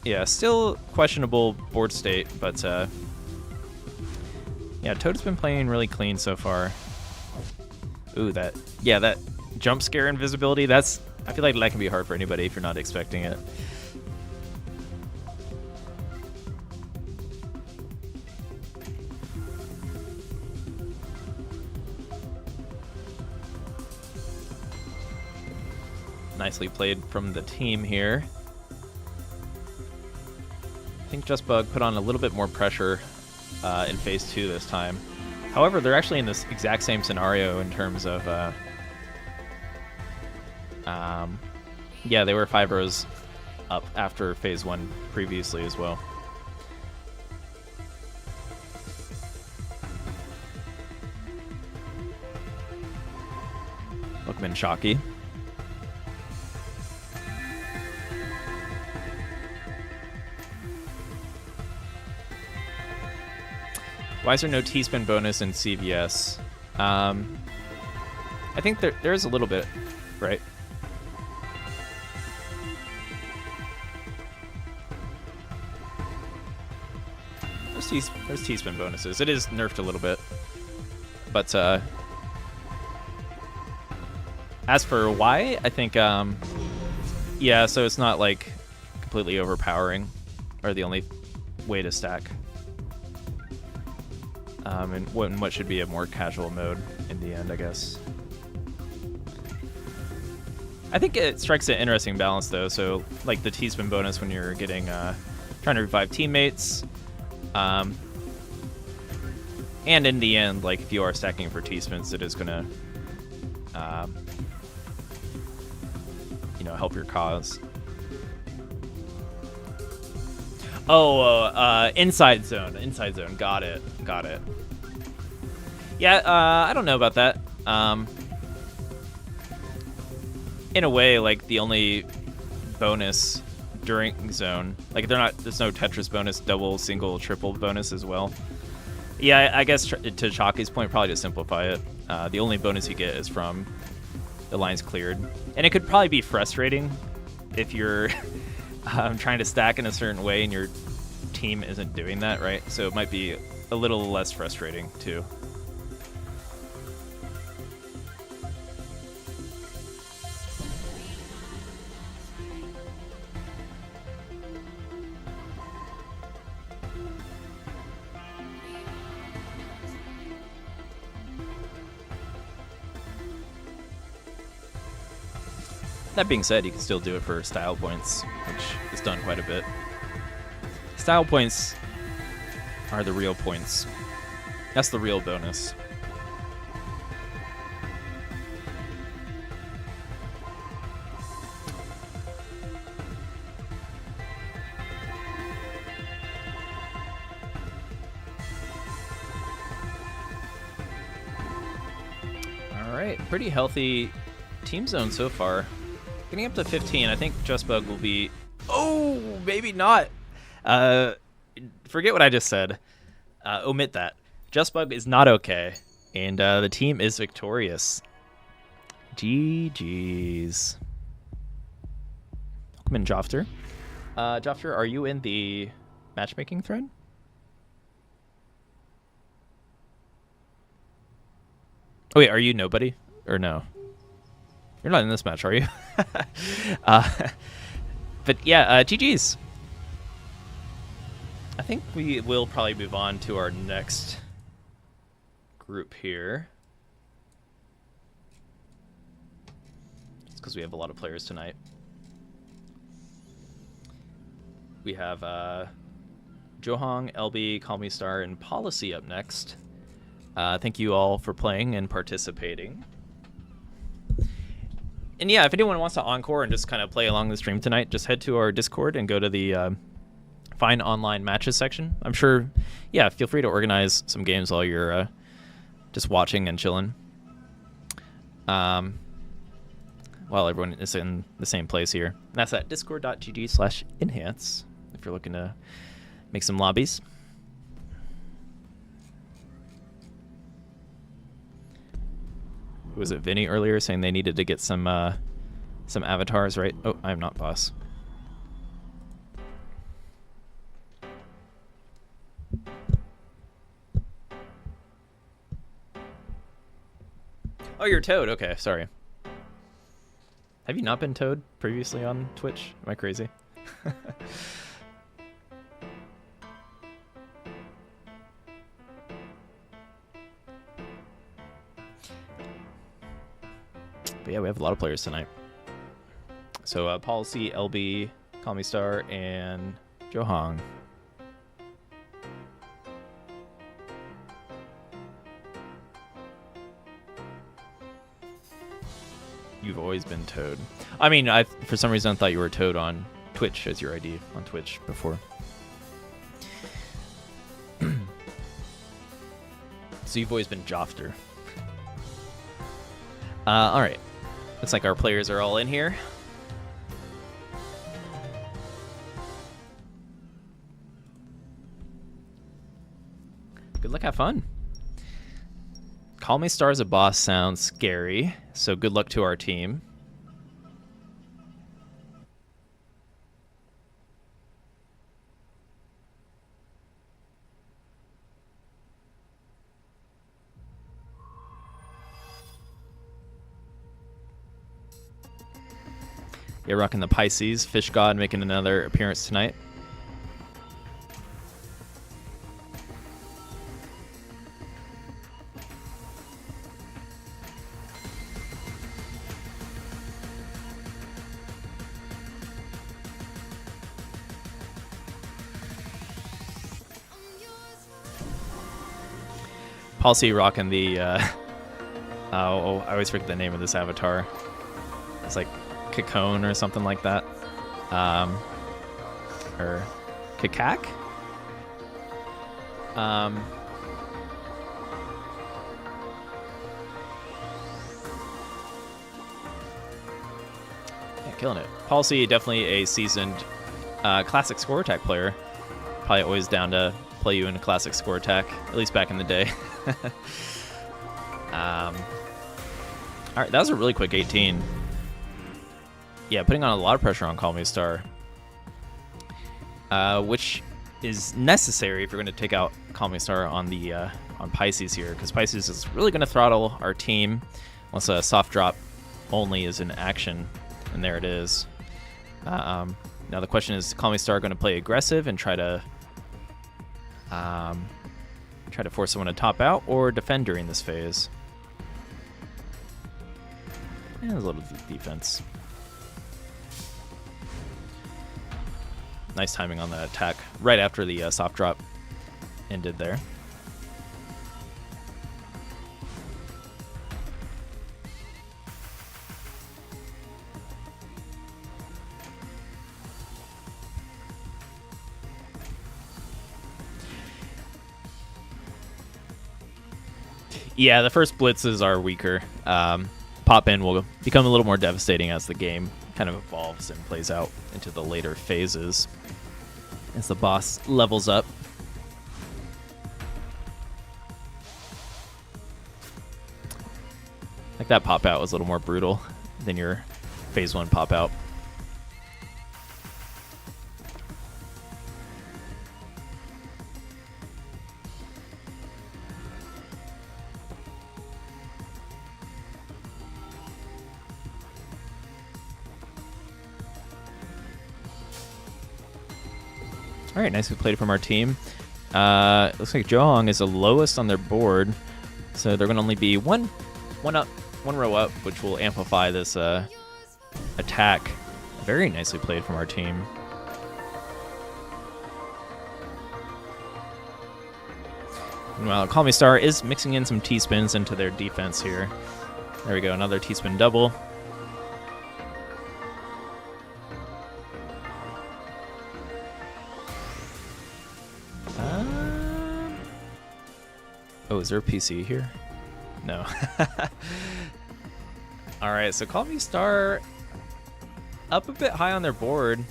Yeah, still questionable board state, but yeah, Toad's been playing really clean so far. Ooh, that jump scare invisibility, I feel like that can be hard for anybody if you're not expecting it. Nicely played from the team here. I think JustBug put on a little bit more pressure in phase 2 this time. However, they're actually in this exact same scenario in terms of yeah, they were 5 rows up after phase 1 previously as well. Bookman Shockey. Why is there no T-spin bonus in CVS? I think there is a little bit, right? There's T-spin bonuses. It is nerfed a little bit, but as for why, I think yeah. So it's not like completely overpowering, or the only way to stack. And what should be a more casual mode in the end, I guess. I think it strikes an interesting balance, though. So, like the T-spin bonus when you're getting trying to revive teammates, and in the end, like if you are stacking for T-spins, it is gonna, you know, help your cause. Oh, inside zone. Inside zone. Got it. Got it. Yeah, I don't know about that. In a way, like the only bonus during zone, like there's no Tetris bonus, double, single, triple bonus as well. Yeah, I guess to Chalky's point, probably to simplify it, the only bonus you get is from the lines cleared, and it could probably be frustrating if you're trying to stack in a certain way and your team isn't doing that, right? So it might be a little less frustrating too. That being said, you can still do it for style points, which is done quite a bit. Style points are the real points. That's the real bonus. right, pretty healthy team zone so far. Getting up to 15. I think JustBug will be... Oh, maybe not. Forget what I just said. Omit that. JustBug is not okay, and the team is victorious. GG's. Welcome in, Jofter. Jofter, are you in the matchmaking thread? Oh, wait, are you nobody? Or no? You're not in this match, are you? But yeah, GG's. I think we will probably move on to our next group here. It's because we have a lot of players tonight. We have Johong, LB, Call Me Star, and Policy up next. Thank you all for playing and participating. And yeah, if anyone wants to encore and just kind of play along the stream tonight, just head to our Discord and go to the Find Online Matches section. I'm sure, yeah, feel free to organize some games while you're just watching and chilling. While everyone is in the same place here. And that's at discord.gg/enhance if you're looking to make some lobbies. Was it Vinny earlier saying they needed to get some avatars, right? Oh, I'm not boss. Oh, you're Toad. Okay, sorry. Have you not been Toad previously on Twitch? Am I crazy? But yeah, we have a lot of players tonight. So Policy, LB, Call Me Star, and Johong. You've always been Toad. I mean, for some reason I thought you were Toad on Twitch as your ID on Twitch before. So you've always been Jofter. Alright. Looks like our players are all in here. Good luck, have fun. Call Me Star as a boss sounds scary, so good luck to our team. Yeah, rocking the Pisces. Fish God making another appearance tonight. Policy rocking the, I always forget the name of this avatar. It's like Cacone or something like that. Or Kakak? Yeah, killing it. Policy, definitely a seasoned classic score attack player. Probably always down to play you in a classic score attack, at least back in the day. Alright, that was a really quick 18. Yeah, putting on a lot of pressure on Call Me Star. Which is necessary if you're going to take out Call Me Star on the on Pisces here, because Pisces is really going to throttle our team once a soft drop only is in action, and there it is. Now the question is Call Me Star going to play aggressive and try to force someone to top out, or defend during this phase? And a little defense. Nice timing on the attack right after the soft drop ended there. Yeah, the first blitzes are weaker. Pop in will become a little more devastating as the game kind of evolves and plays out into the later phases as the boss levels up. Like that pop out was a little more brutal than your phase 1 pop out. All right, nicely played from our team. Looks like Johong is the lowest on their board, so they're going to only be one row up, which will amplify this attack. Very nicely played from our team. Meanwhile, Call Me Star is mixing in some T-spins into their defense here. There we go, another T-spin double. Oh, is there a PC here? No. All right, so Call Me Star up a bit high on their board.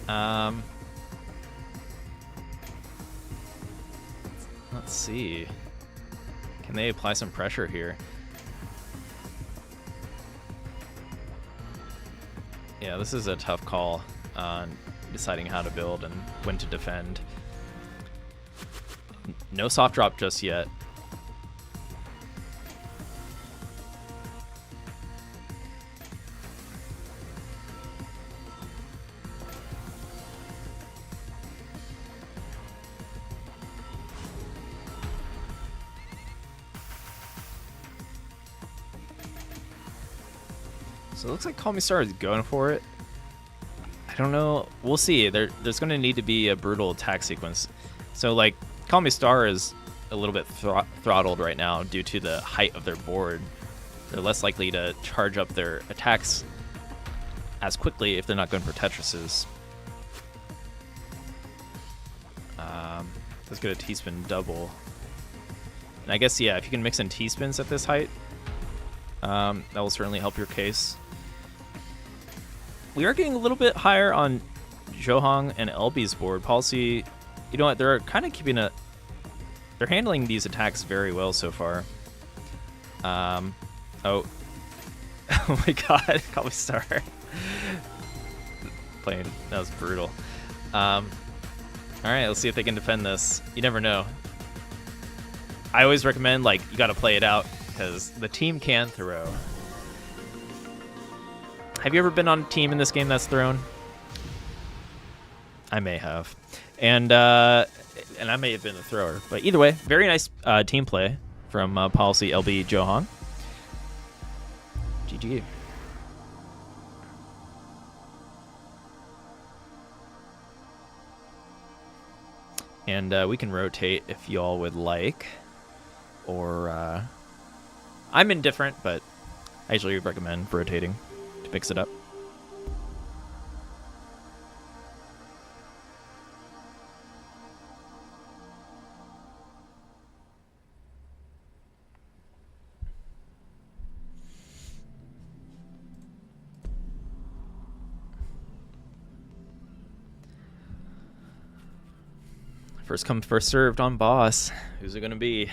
Let's see. Can they apply some pressure here? Yeah, this is a tough call on deciding how to build and when to defend. No soft drop just yet. So it looks like Call Me Star is going for it. I don't know. We'll see. There's going to need to be a brutal attack sequence. So, like, Call Me Star is a little bit throttled right now due to the height of their board. They're less likely to charge up their attacks as quickly if they're not going for Tetrises. Let's get a T-spin double. And I guess, yeah, if you can mix in T-spins at this height, that will certainly help your case. We are getting a little bit higher on Johong and LB's board. Policy, you know what, they're kind of keeping a... They're handling these attacks very well so far. Oh. Oh my god, Call Me Star. That was brutal. Alright, let's see if they can defend this. You never know. I always recommend, like, you gotta play it out, because the team can throw. Have you ever been on a team in this game that's thrown? I may have. And I may have been the thrower. But either way, very nice team play from Policy LB Johong. GG. And we can rotate if y'all would like. Or I'm indifferent, but I usually recommend rotating to mix it up. First come, first served on boss. Who's it gonna be?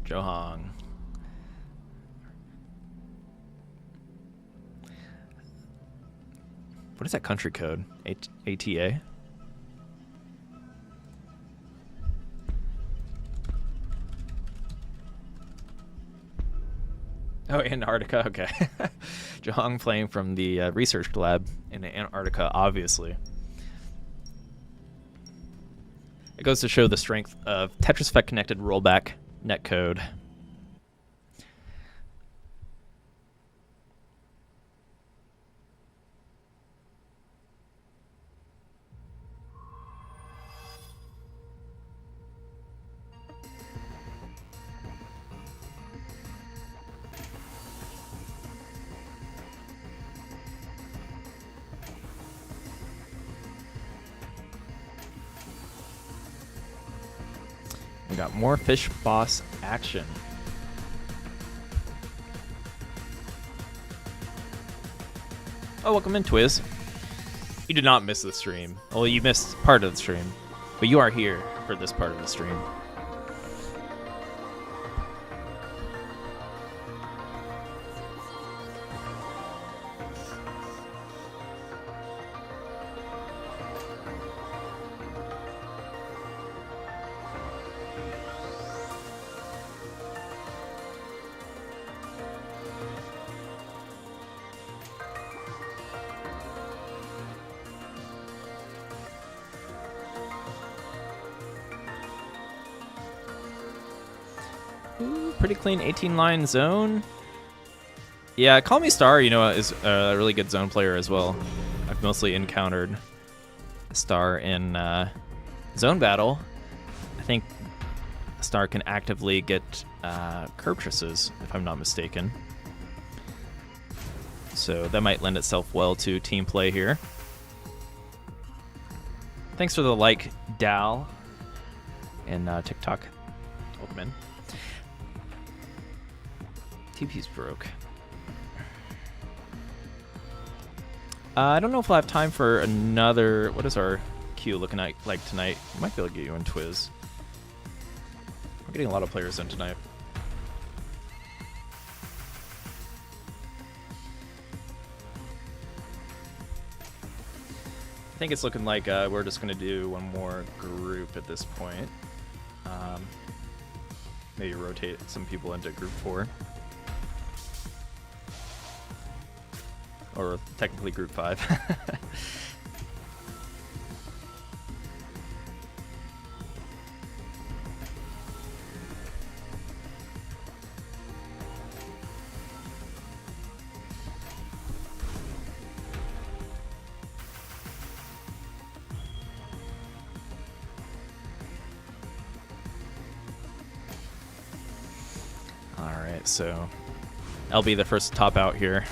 Johong. What is that country code? ATA? Oh, Antarctica, okay. Johong playing from the research lab in Antarctica, obviously. It goes to show the strength of Tetris Effect connected rollback netcode. We got more fish boss action. Oh, welcome in, Twiz. You did not miss the stream. Well, you missed part of the stream, but you are here for this part of the stream. Pretty clean 18-line zone. Yeah, Call Me Star, you know, is a really good zone player as well. I've mostly encountered Star in zone battle. I think Star can actively get curve traces, if I'm not mistaken. So that might lend itself well to team play here. Thanks for the like, Dal, and TikTok. Welcome in. TP's broke. I don't know if we'll have time for another... What is our queue looking like tonight? We might be able to get you in Twiz. We're getting a lot of players in tonight. I think it's looking like we're just going to do one more group at this point. Maybe rotate some people into group 4. Or technically group 5. Alright, so I'll be the first to top out here.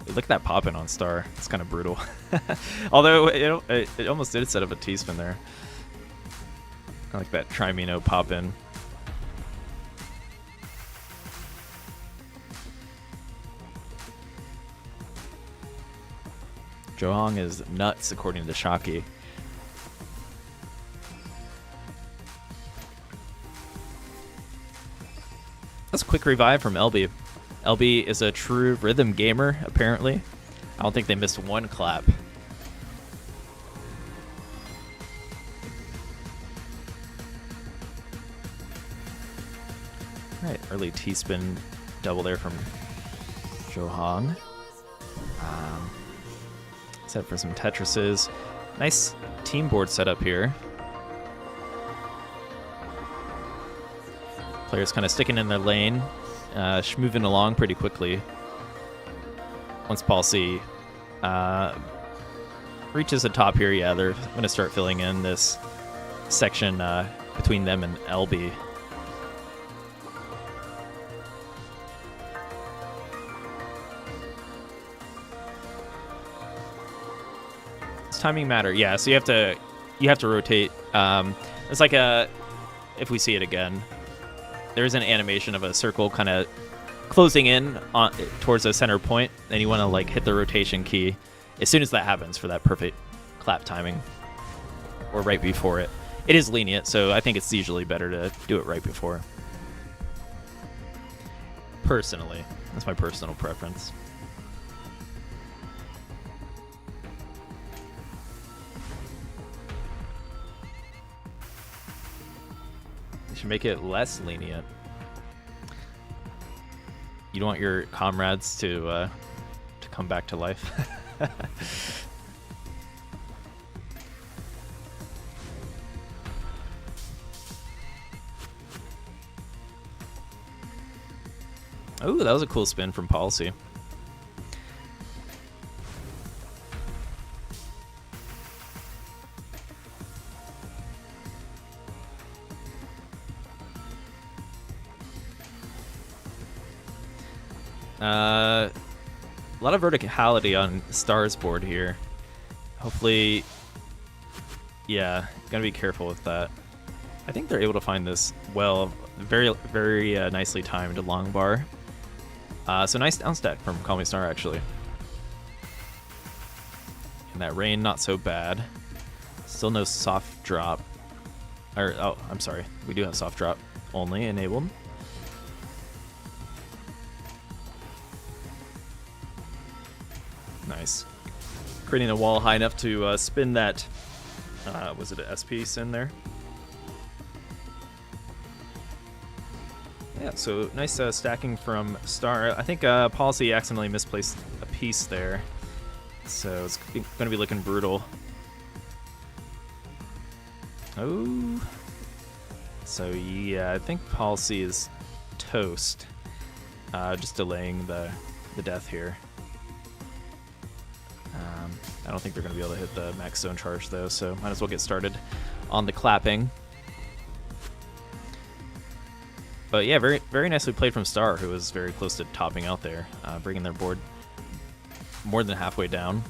Look at that pop-in on Star. It's kind of brutal. Although it almost did set up a T-spin there. I like that Trimino pop-in. Johong is nuts, according to Shockey. That's a quick revive from LB. LB is a true rhythm gamer, apparently. I don't think they missed one clap. Alright, early T-spin double there from Johong. Set for some Tetrises. Nice team board setup here. Players kind of sticking in their lane. Moving along pretty quickly. Once Paul C reaches the top here, yeah, they're going to start filling in this section between them and LB. Does timing matter? Yeah, so you have to rotate. It's like if we see it again. There's an animation of a circle kind of closing in on towards a center point, and you want to like hit the rotation key as soon as that happens for that perfect clap timing, or right before it. It is lenient, so I think it's usually better to do it right before. Personally, that's my personal preference. Should make it less lenient. You don't want your comrades to come back to life. Oh, that was a cool spin from Policy. A lot of verticality on Star's board here. Hopefully, yeah, gotta be careful with that. I think they're able to find this well. Very, very nicely timed long bar. So nice down stack from Call Me Star, actually. And that rain, not so bad. Still no soft drop. Or, oh, I'm sorry. We do have soft drop only enabled. Nice. Creating a wall high enough to spin that, was it an S piece in there? Yeah, so nice stacking from Star. I think Policy accidentally misplaced a piece there. So it's going to be looking brutal. Oh. So yeah, I think Policy is toast. Just delaying the death here. I don't think they're going to be able to hit the max zone charge though, so might as well get started on the clapping. But yeah, very, very nicely played from Star, who was very close to topping out there, bringing their board more than halfway down.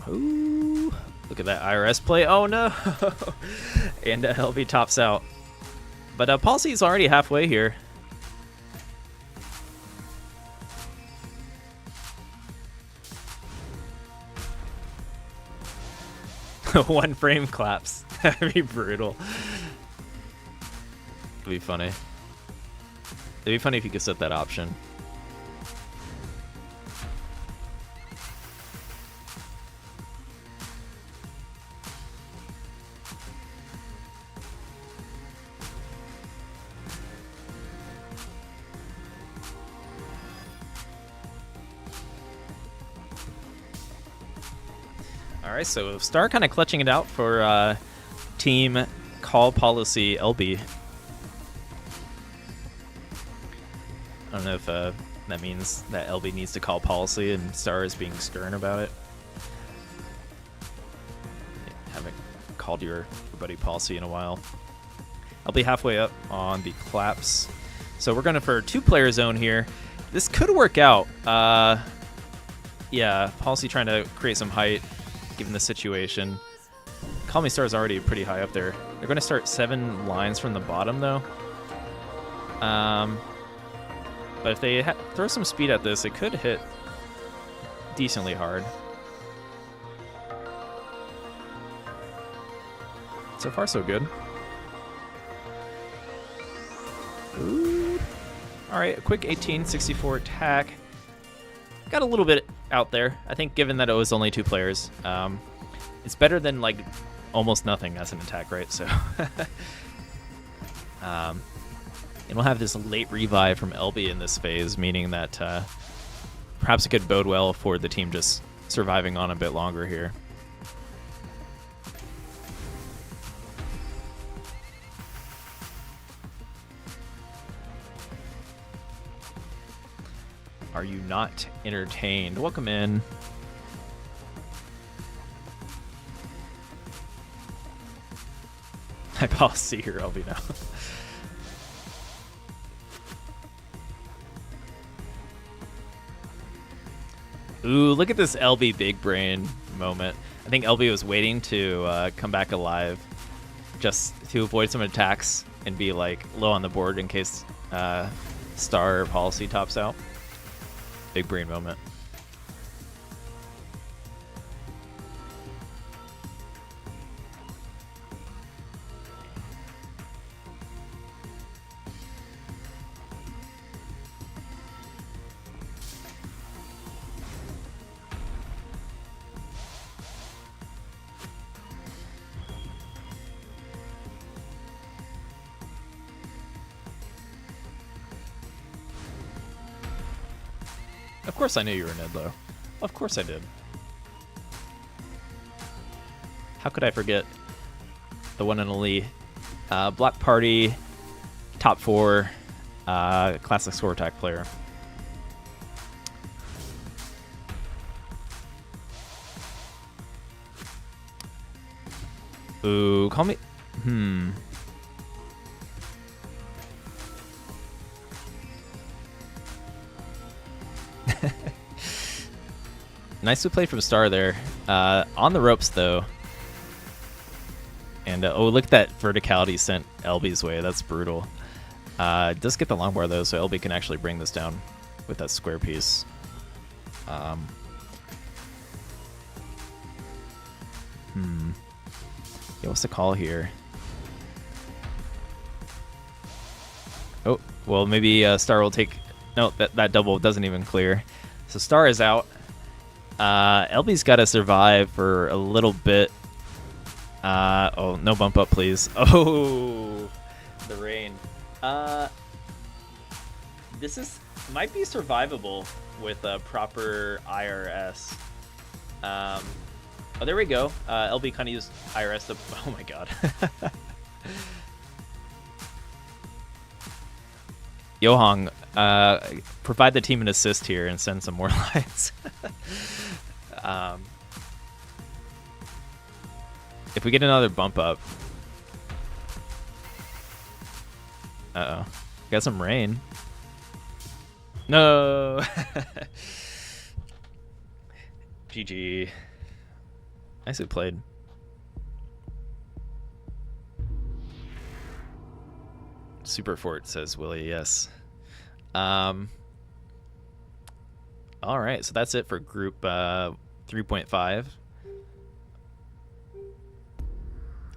Ooh, look at that IRS play. Oh no! And LB tops out. But Policy is already halfway here. One frame claps. That'd be brutal. It'd be funny. It'd be funny if you could set that option. Alright, so Star kind of clutching it out for Team Call Policy LB. I don't know if that means that LB needs to call Policy and Star is being stern about it. Haven't called your buddy Policy in a while. I'll be halfway up on the claps. So we're going for 2-player zone here. This could work out. Yeah, Policy trying to create some height given the situation. Call Me Star is already pretty high up there. They're going to start 7 lines from the bottom, though. But if they throw some speed at this, it could hit decently hard. So far, so good. Ooh. All right, a quick 1864 attack. Got a little bit out there. I think given that it was only 2 players, it's better than like almost nothing as an attack, right? So and we'll have this late revive from LB in this phase, meaning that perhaps it could bode well for the team just surviving on a bit longer here. Are you not entertained? Welcome in. I Policy here, LB now. Ooh, look at this LB big brain moment. I think LB was waiting to come back alive just to avoid some attacks and be like low on the board in case Star or Policy tops out. Big brain moment. Of course I knew you were Ned, though. Of course I did. How could I forget the one and only Block Party top 4 classic score attack player? Ooh, call me... Nicely played from Star there. On the ropes, though. And, oh, look at that verticality sent LB's way. That's brutal. Does get the longbar, though, so LB can actually bring this down with that square piece. Yeah, what's the call here? Oh, well, maybe Star will take... No, that double doesn't even clear. So Star is out. LB's got to survive for a little bit. Oh, no bump up, please. Oh, the rain. This might be survivable with a proper IRS. Oh, there we go. LB kind of used IRS to... Oh, my God. Yohong, provide the team an assist here and send some more lines. If we get another bump up... Uh-oh. Got some rain. No! GG. Nicely played. Super Fort, says Willie, yes. All right, so that's it for group 3.5.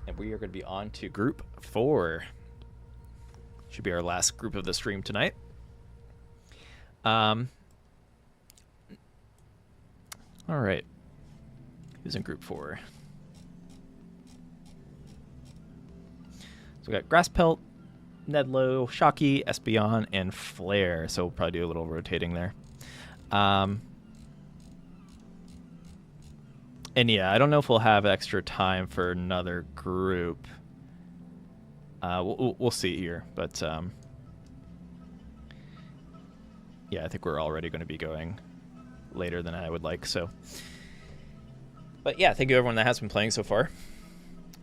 And we are going to be on to group 4. Should be our last group of the stream tonight. All right. Who's in group 4? So we got Grasspelt, Nedlow, Shocky, Espeon, and Flare. So we'll probably do a little rotating there. And yeah, I don't know if we'll have extra time for another group. We'll see here, but yeah, I think we're already going to be going later than I would like. So, but yeah, thank you everyone that has been playing so far.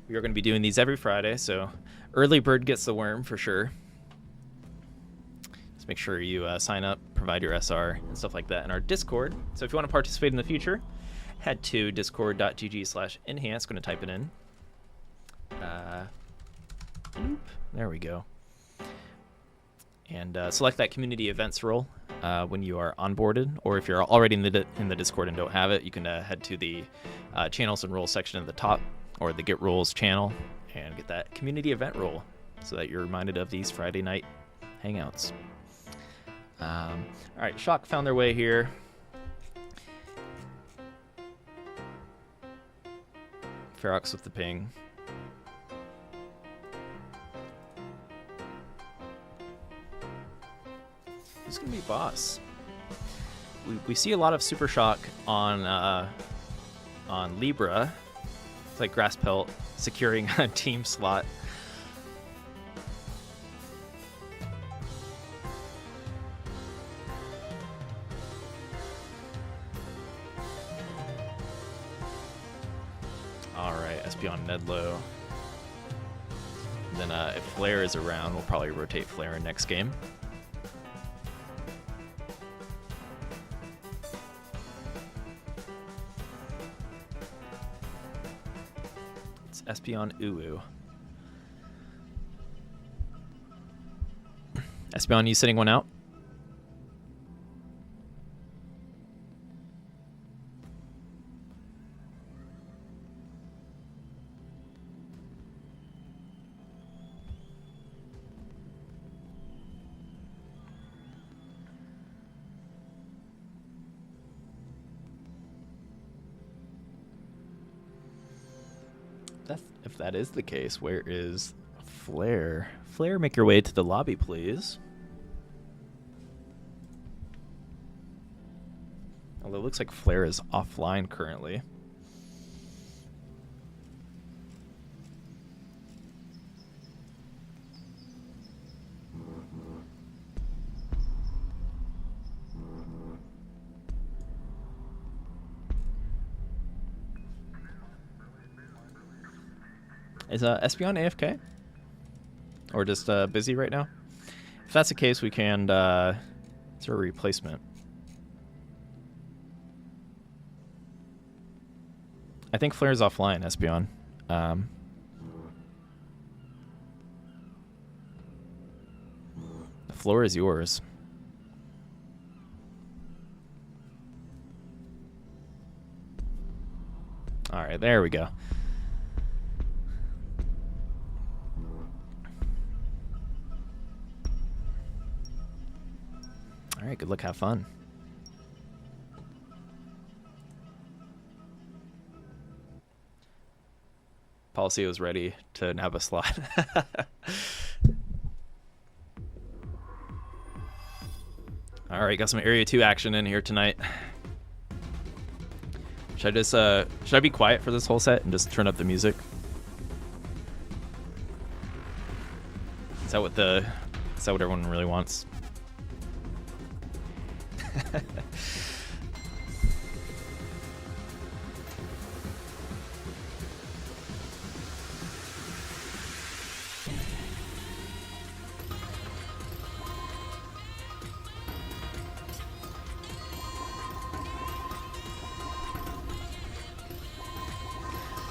We are going to be doing these every Friday, so early bird gets the worm for sure. Just make sure you sign up, provide your SR and stuff like that in our Discord. So if you want to participate in the future, head to discord.gg/enhance. Going to type it in. There we go. And select that community events role when you are onboarded, or if you're already in the Discord and don't have it, you can head to the channels and roles section at the top, or the Get Roles channel, and get that community event role so that you're reminded of these Friday night hangouts. All right, Shock found their way here. Ferox with the ping. Who's gonna be boss? We see a lot of Super Shock on Libra. It's like Grasspelt securing a team slot. All right, Espeon, Nedlow. Then if Flare is around, we'll probably rotate Flare in next game. Espeon Uwu. Espeon, you sitting one out? If that is the case, where is Flare? Flare, make your way to the lobby, please. Although it looks like Flare is offline currently. Is Espeon AFK? Or just busy right now? If that's the case, we can... is there a replacement? I think Flare's offline, Espeon. The floor is yours. All right, there we go. All right, good luck, have fun. Policy was ready to nab a slot. All right, got some Area 2 action in here tonight. Should I be quiet for this whole set and just turn up the music? Is that what everyone really wants?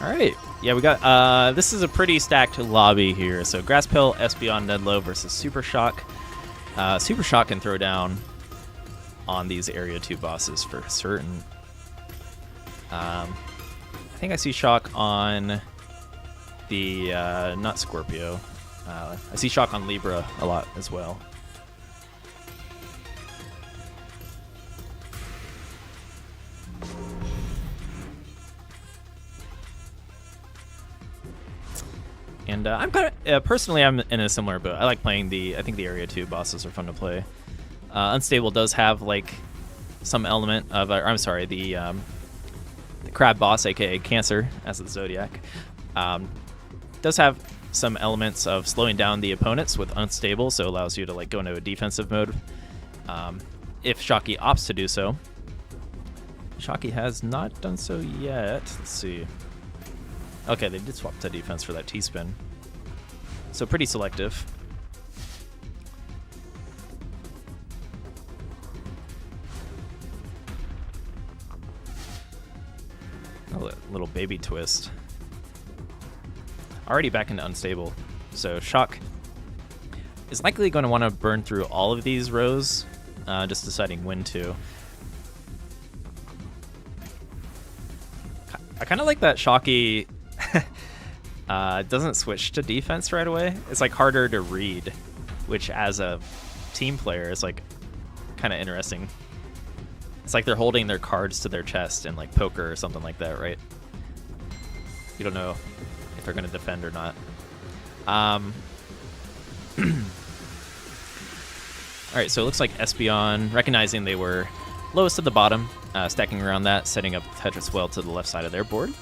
All right. Yeah, we got, this is a pretty stacked lobby here. So Grasspill, Espeon, Nedlow versus Super Shock. Super Shock can throw down on these Area 2 bosses for certain. I think I see Shock on the, not Scorpio. I see Shock on Libra a lot as well. And I'm kind of personally, I'm in a similar boat. I like playing I think the Area 2 bosses are fun to play. Unstable does have like some element of, I'm sorry, the crab boss, aka Cancer, as the Zodiac, does have some elements of slowing down the opponents with Unstable, so it allows you to like go into a defensive mode. If Shocky opts to do so. Shocky has not done so yet. Let's see. Okay, they did swap to defense for that T-spin. So pretty selective. Oh, little baby twist. Already back into Unstable. So Shock is likely going to want to burn through all of these rows, just deciding when to. I kind of like that Shocky doesn't switch to defense right away. It's like harder to read, which as a team player is like kind of interesting. It's like they're holding their cards to their chest in like poker or something like that, right? You don't know if they're going to defend or not. All right, so it looks like Espeon, recognizing they were lowest at the bottom, stacking around that, setting up Tetris well to the left side of their board.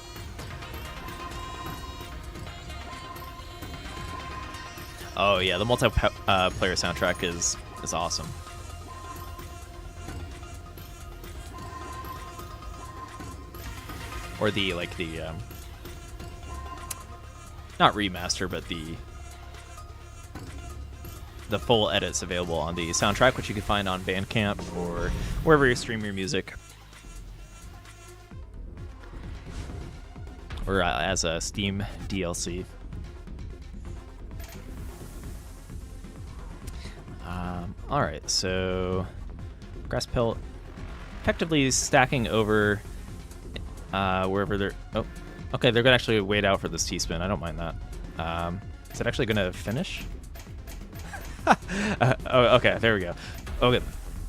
Oh yeah, the multi-player soundtrack is awesome. Or the not remaster, but the full edits available on the soundtrack, which you can find on Bandcamp or wherever you stream your music, or as a Steam DLC. All right, so Grasspill effectively stacking over wherever they're. Oh, okay, they're gonna actually wait out for this T-spin. I don't mind that. Is it actually gonna finish? Oh, okay, there we go. Okay,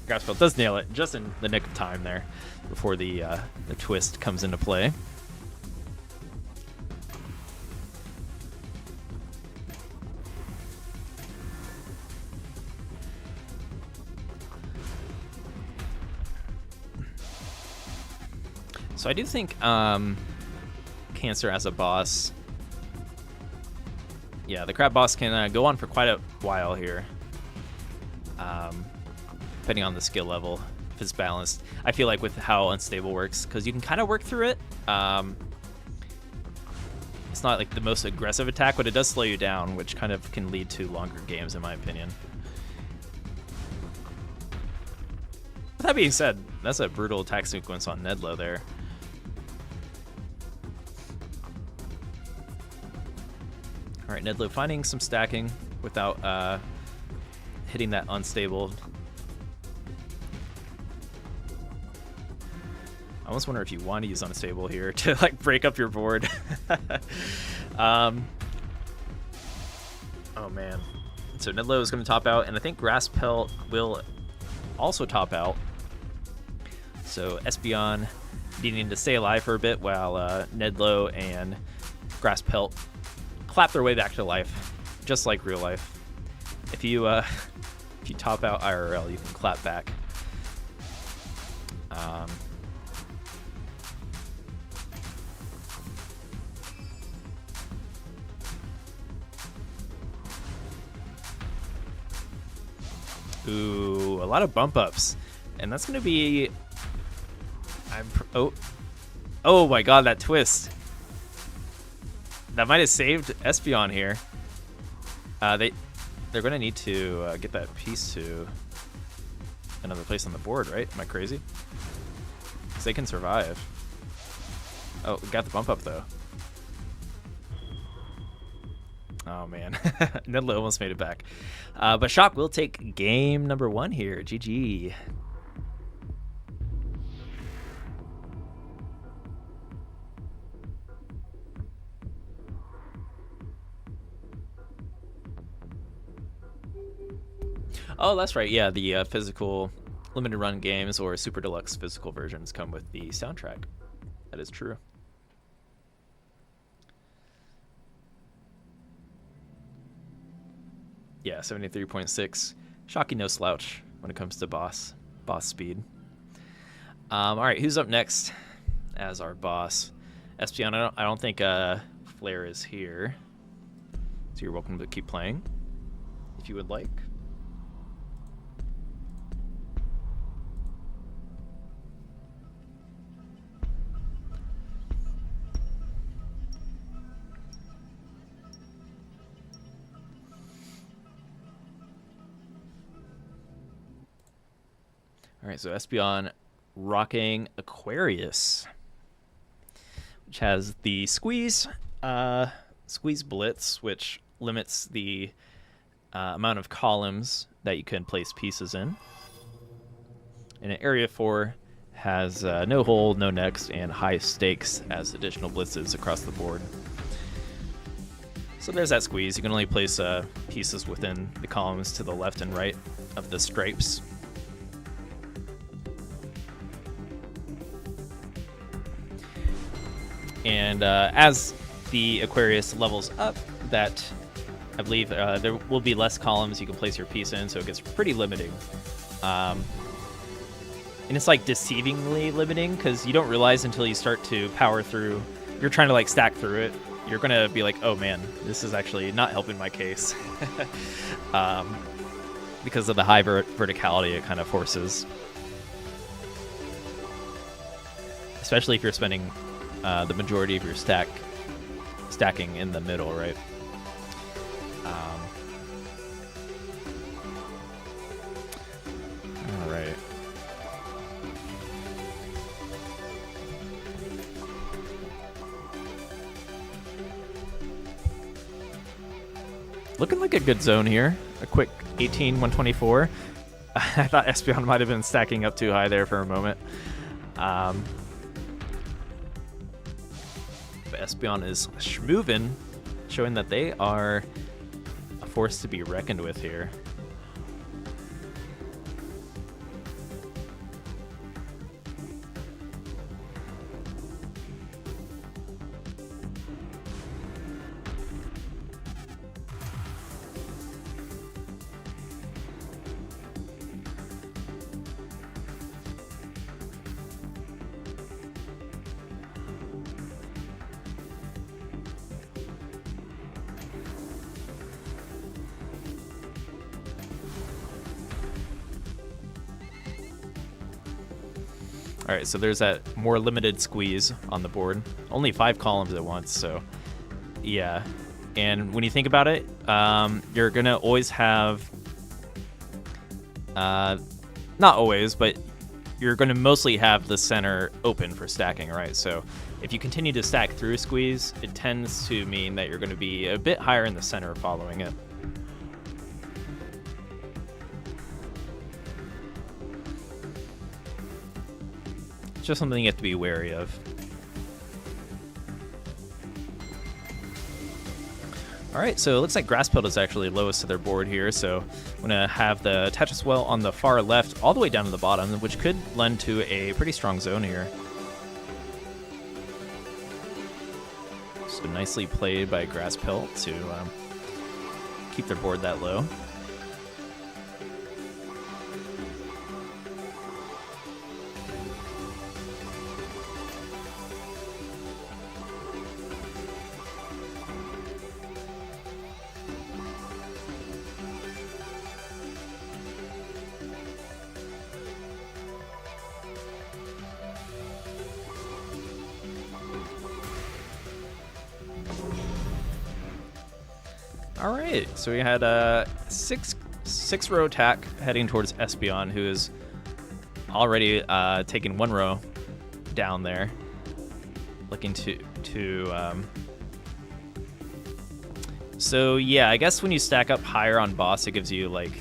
Grasspill does nail it just in the nick of time there, before the twist comes into play. So I do think Cancer as a boss, yeah, the crab boss can go on for quite a while here, depending on the skill level, if it's balanced. I feel like with how Unstable works, because you can kind of work through it. It's not like the most aggressive attack, but it does slow you down, which kind of can lead to longer games, in my opinion. With that being said, that's a brutal attack sequence on Nedlow there. All right, Nedlow finding some stacking without hitting that unstable. I almost wonder if you want to use unstable here to like break up your board. Oh man. So Nedlow is going to top out, and I think Grass Pelt will also top out. So Espeon needing to stay alive for a bit while Nedlow and Grass Pelt clap their way back to life, just like real life. If you top out IRL, you can clap back. Ooh, a lot of bump ups, and that's gonna be. Oh my God, that twist. That might have saved Espeon here. They're gonna need to get that piece to another place on the board, right? Am I crazy? Because they can survive. Oh, we got the bump up though. Oh man, Nedlow almost made it back. But Shock will take game number 1 here. GG. Oh, that's right. Yeah, the physical limited run games or super deluxe physical versions come with the soundtrack. That is true. Yeah, 73.6. Shocky no slouch when it comes to boss speed. All right, who's up next as our boss? Espeon, I don't think Flare is here. So you're welcome to keep playing if you would like. All right, so Espeon rocking Aquarius, which has the squeeze blitz, which limits the amount of columns that you can place pieces in. And Area 4 has no hold, no next, and high stakes as additional blitzes across the board. So there's that squeeze. You can only place pieces within the columns to the left and right of the stripes. And as the Aquarius levels up, that I believe there will be less columns you can place your piece in, so it gets pretty limiting. And it's like deceivingly limiting because you don't realize until you start to power through. You're trying to like stack through it. You're gonna be like, oh man, this is actually not helping my case. Because of the high verticality it kind of forces. Especially if you're spending the majority of your stacking in the middle, right? All right. Looking like a good zone here. A quick 18-124. I thought Espeon might have been stacking up too high there for a moment. But Espeon is schmovin', showing that they are a force to be reckoned with here. All right, so there's that more limited squeeze on the board. Only 5 columns at once, so yeah. And when you think about it, you're gonna always have, not always, but you're gonna mostly have the center open for stacking, right? So if you continue to stack through squeeze, it tends to mean that you're going to be a bit higher in the center following it. It's just something you have to be wary of. All right, so it looks like Grass Pelt is actually lowest to their board here, so I'm going to have the Tetris well on the far left all the way down to the bottom, which could lend to a pretty strong zone here. So nicely played by Grass Pelt to keep their board that low. All right, so we had a six row attack heading towards Espeon, who is already taking 1 row down there, looking to so yeah, I guess when you stack up higher on boss, it gives you like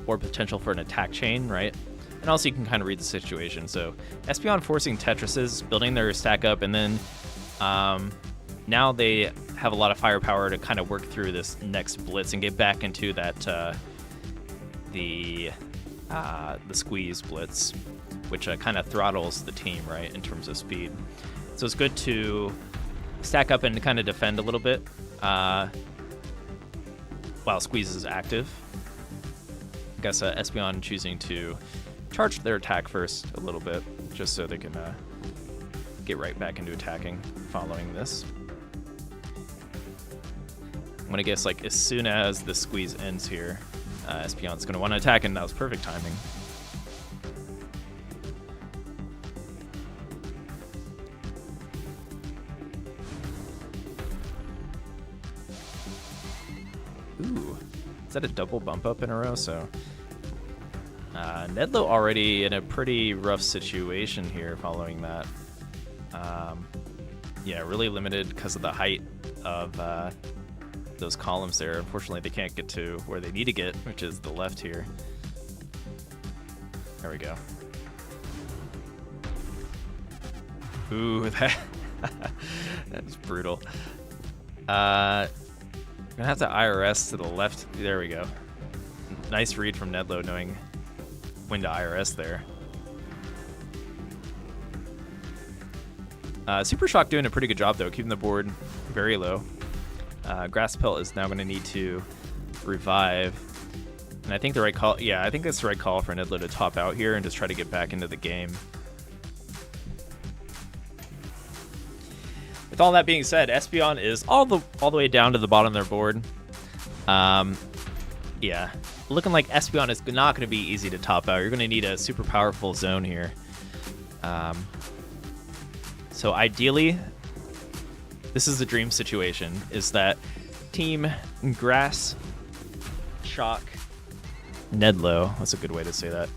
more potential for an attack chain, right? And also you can kind of read the situation. So Espeon forcing Tetrises, building their stack up, and then now they have a lot of firepower to kind of work through this next blitz and get back into that the squeeze blitz, which kind of throttles the team, right, in terms of speed. So it's good to stack up and kind of defend a little bit while squeeze is active. I guess Espeon choosing to charge their attack first a little bit, just so they can get right back into attacking following this. I'm gonna guess like as soon as the squeeze ends here, Espeon's gonna want to attack, and that was perfect timing. Ooh, is that a double bump up in a row? So Nedlo already in a pretty rough situation here following that. Yeah, really limited because of the height of those columns there. Unfortunately, they can't get to where they need to get, which is the left here. There we go. Ooh, that's brutal. Gonna have to IRS to the left. There we go. Nice read from Nedlo, knowing when to IRS there. Super Shock doing a pretty good job though, keeping the board very low. Grass Pelt is now going to need to revive, and I think the right call. Yeah, I think that's the right call for Nedlo to top out here and just try to get back into the game. With all that being said, Espeon is all the way down to the bottom of their board. Yeah, looking like Espeon is not going to be easy to top out. You're going to need a super powerful zone here. So ideally, this is the dream situation, is that Team Grass Shock Nedlo, that's a good way to say that.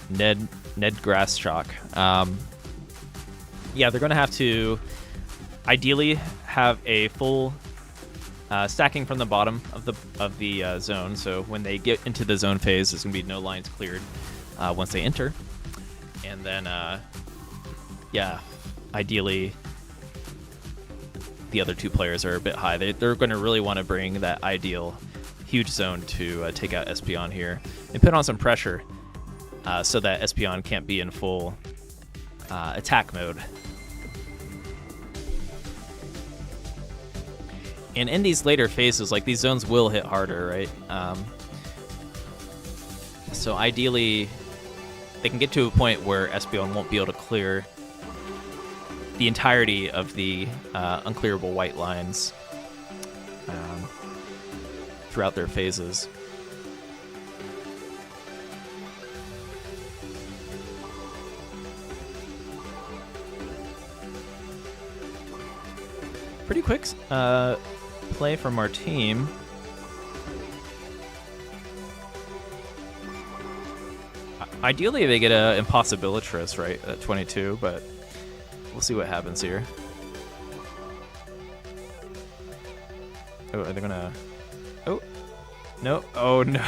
Ned Grass Shock. Yeah, they're going to have to ideally have a full stacking from the bottom of the zone. So when they get into the zone phase, there's going to be no lines cleared once they enter. And then, yeah, ideally, the other two players are a bit high. They're going to really want to bring that ideal huge zone to take out Espeon here and put on some pressure so that Espeon can't be in full attack mode. And in these later phases, like, these zones will hit harder, right? So ideally, they can get to a point where Espeon won't be able to clear the entirety of the unclearable white lines throughout their phases. Pretty quick play from our team. Ideally, they get a Impossibilitress, right, at 22, but We'll see what happens here. Oh, are they gonna... Oh, no. Oh, no.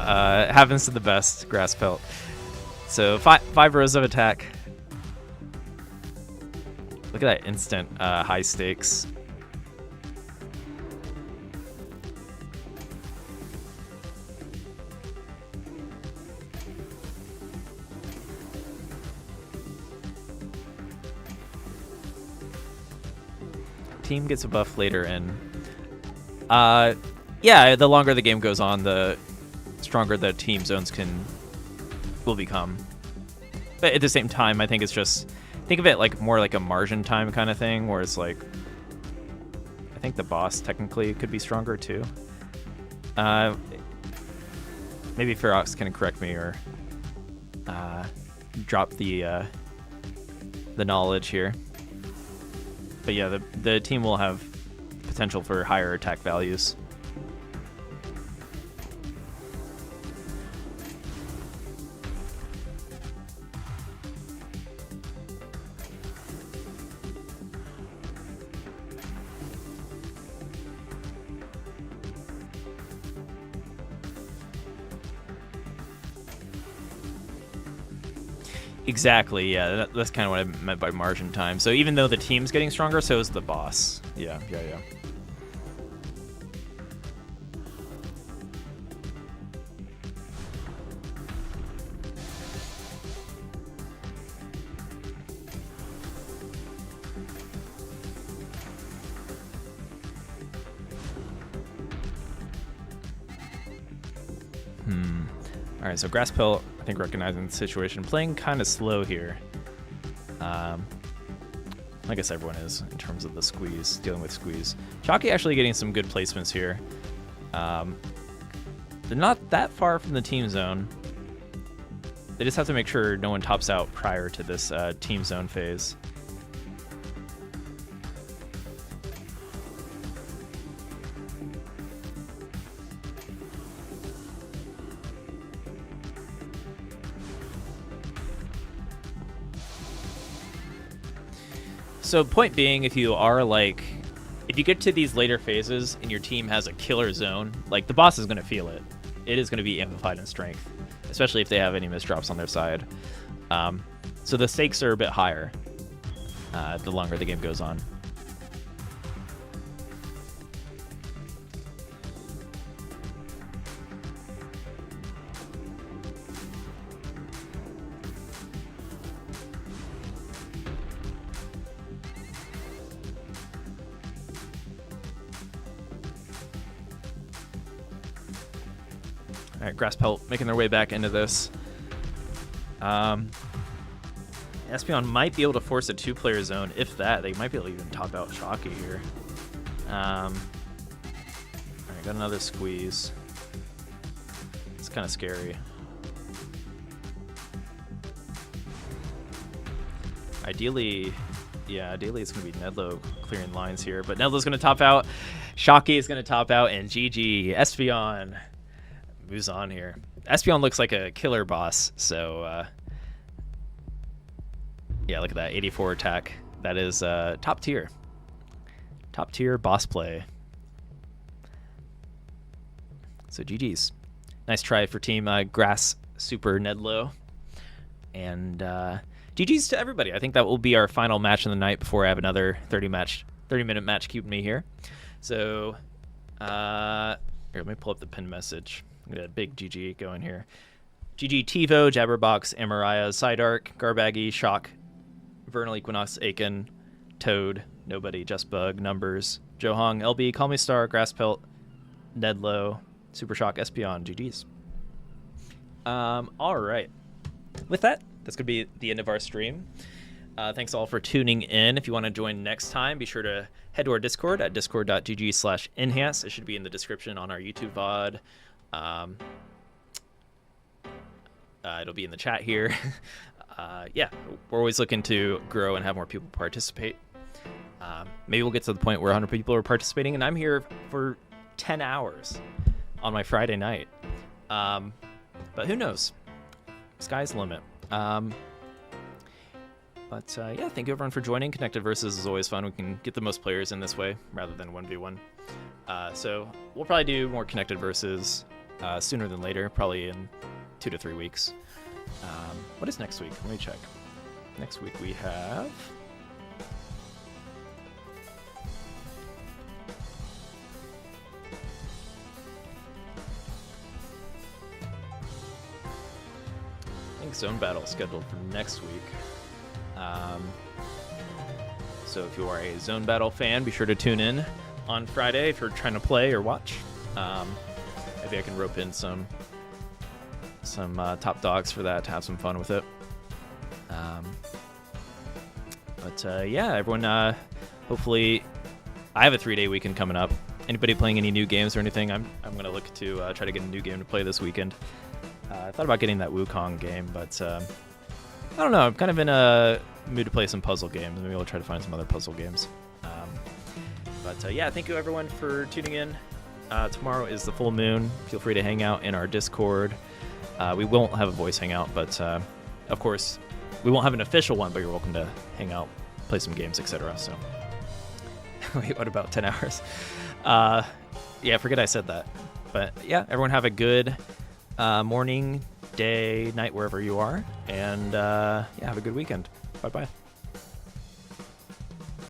It happens to the best, Grass Pelt. So, five rows of attack. Look at that instant high stakes. Team gets a buff later in. Yeah, the longer the game goes on, the stronger the team zones will become. But at the same time, I think it's just, think of it like more like a margin time kind of thing, where it's like, I think the boss technically could be stronger too. Maybe Ferox can correct me or drop the knowledge here. But yeah, the team will have potential for higher attack values. Exactly, yeah, that's kind of what I meant by margin time. So even though the team's getting stronger, so is the boss. Yeah. All right, so Grass Pelt, I think recognizing the situation, playing kind of slow here. I guess everyone is in terms of the squeeze, dealing with squeeze. Chalky actually getting some good placements here. They're not that far from the team zone. They just have to make sure no one tops out prior to this team zone phase. So point being, if you get to these later phases and your team has a killer zone, like the boss is going to feel it. It is going to be amplified in strength, especially if they have any misdrops on their side. So the stakes are a bit higher the longer the game goes on. All right, Grass Pelt making their way back into this. Espeon might be able to force a two-player zone. If that, they might be able to even top out Chalky here. All right, got another squeeze. It's kind of scary. Ideally it's going to be Nedlo clearing lines here, but Nedlo's going to top out. Chalky is going to top out, and GG. Espeon moves on here. Espeon looks like a killer boss, so yeah, look at that 84 attack. That is top tier boss play. So GG's. Nice try for team Grass Super Nedlo, and GG's to everybody. I think that will be our final match of the night before I have another 30-minute match keeping me here. So here, let me pull up the pin message. We got a big GG going here. GG Tivo, Jabberbox, Amariah, Psydark, Garbaggy, Shock, Vernal Equinox, Aiken, Toad, Nobody, Just Bug, Numbers, Johong, LB, Call Me Star, Grasspelt, Nedlo, Super Shock, Espeon, GG's. All right. With that, that's going to be the end of our stream. Thanks all for tuning in. If you want to join next time, be sure to head to our Discord at discord.gg/enhance. It should be in the description on our YouTube VOD. It'll be in the chat here. Yeah, we're always looking to grow and have more people participate. Maybe we'll get to the point where 100 people are participating, and I'm here for 10 hours on my Friday night. But who knows? Sky's the limit. But yeah, thank you everyone for joining. Connected Versus is always fun. We can get the most players in this way rather than 1v1. So we'll probably do more Connected Versus sooner than later, probably in 2 to 3 weeks. What is next week? Let me check. Next week we have... I think Zone Battle is scheduled for next week. So if you are a Zone Battle fan, be sure to tune in on Friday if you're trying to play or watch. Maybe I can rope in some top dogs for that to have some fun with it. But yeah, everyone, hopefully I have a 3-day weekend coming up. Anybody playing any new games or anything, I'm going to look to try to get a new game to play this weekend. I thought about getting that Wukong game, but I don't know. I'm kind of in a mood to play some puzzle games. Maybe I'll try to find some other puzzle games. But yeah, thank you everyone for tuning in. Tomorrow is the full moon. Feel free to hang out in our Discord. We won't have a voice hangout, but of course, we won't have an official one, but you're welcome to hang out, play some games, etc. So, wait, what about 10 hours? Yeah, forget I said that. But yeah, everyone have a good morning, day, night, wherever you are. And yeah, have a good weekend. Bye-bye.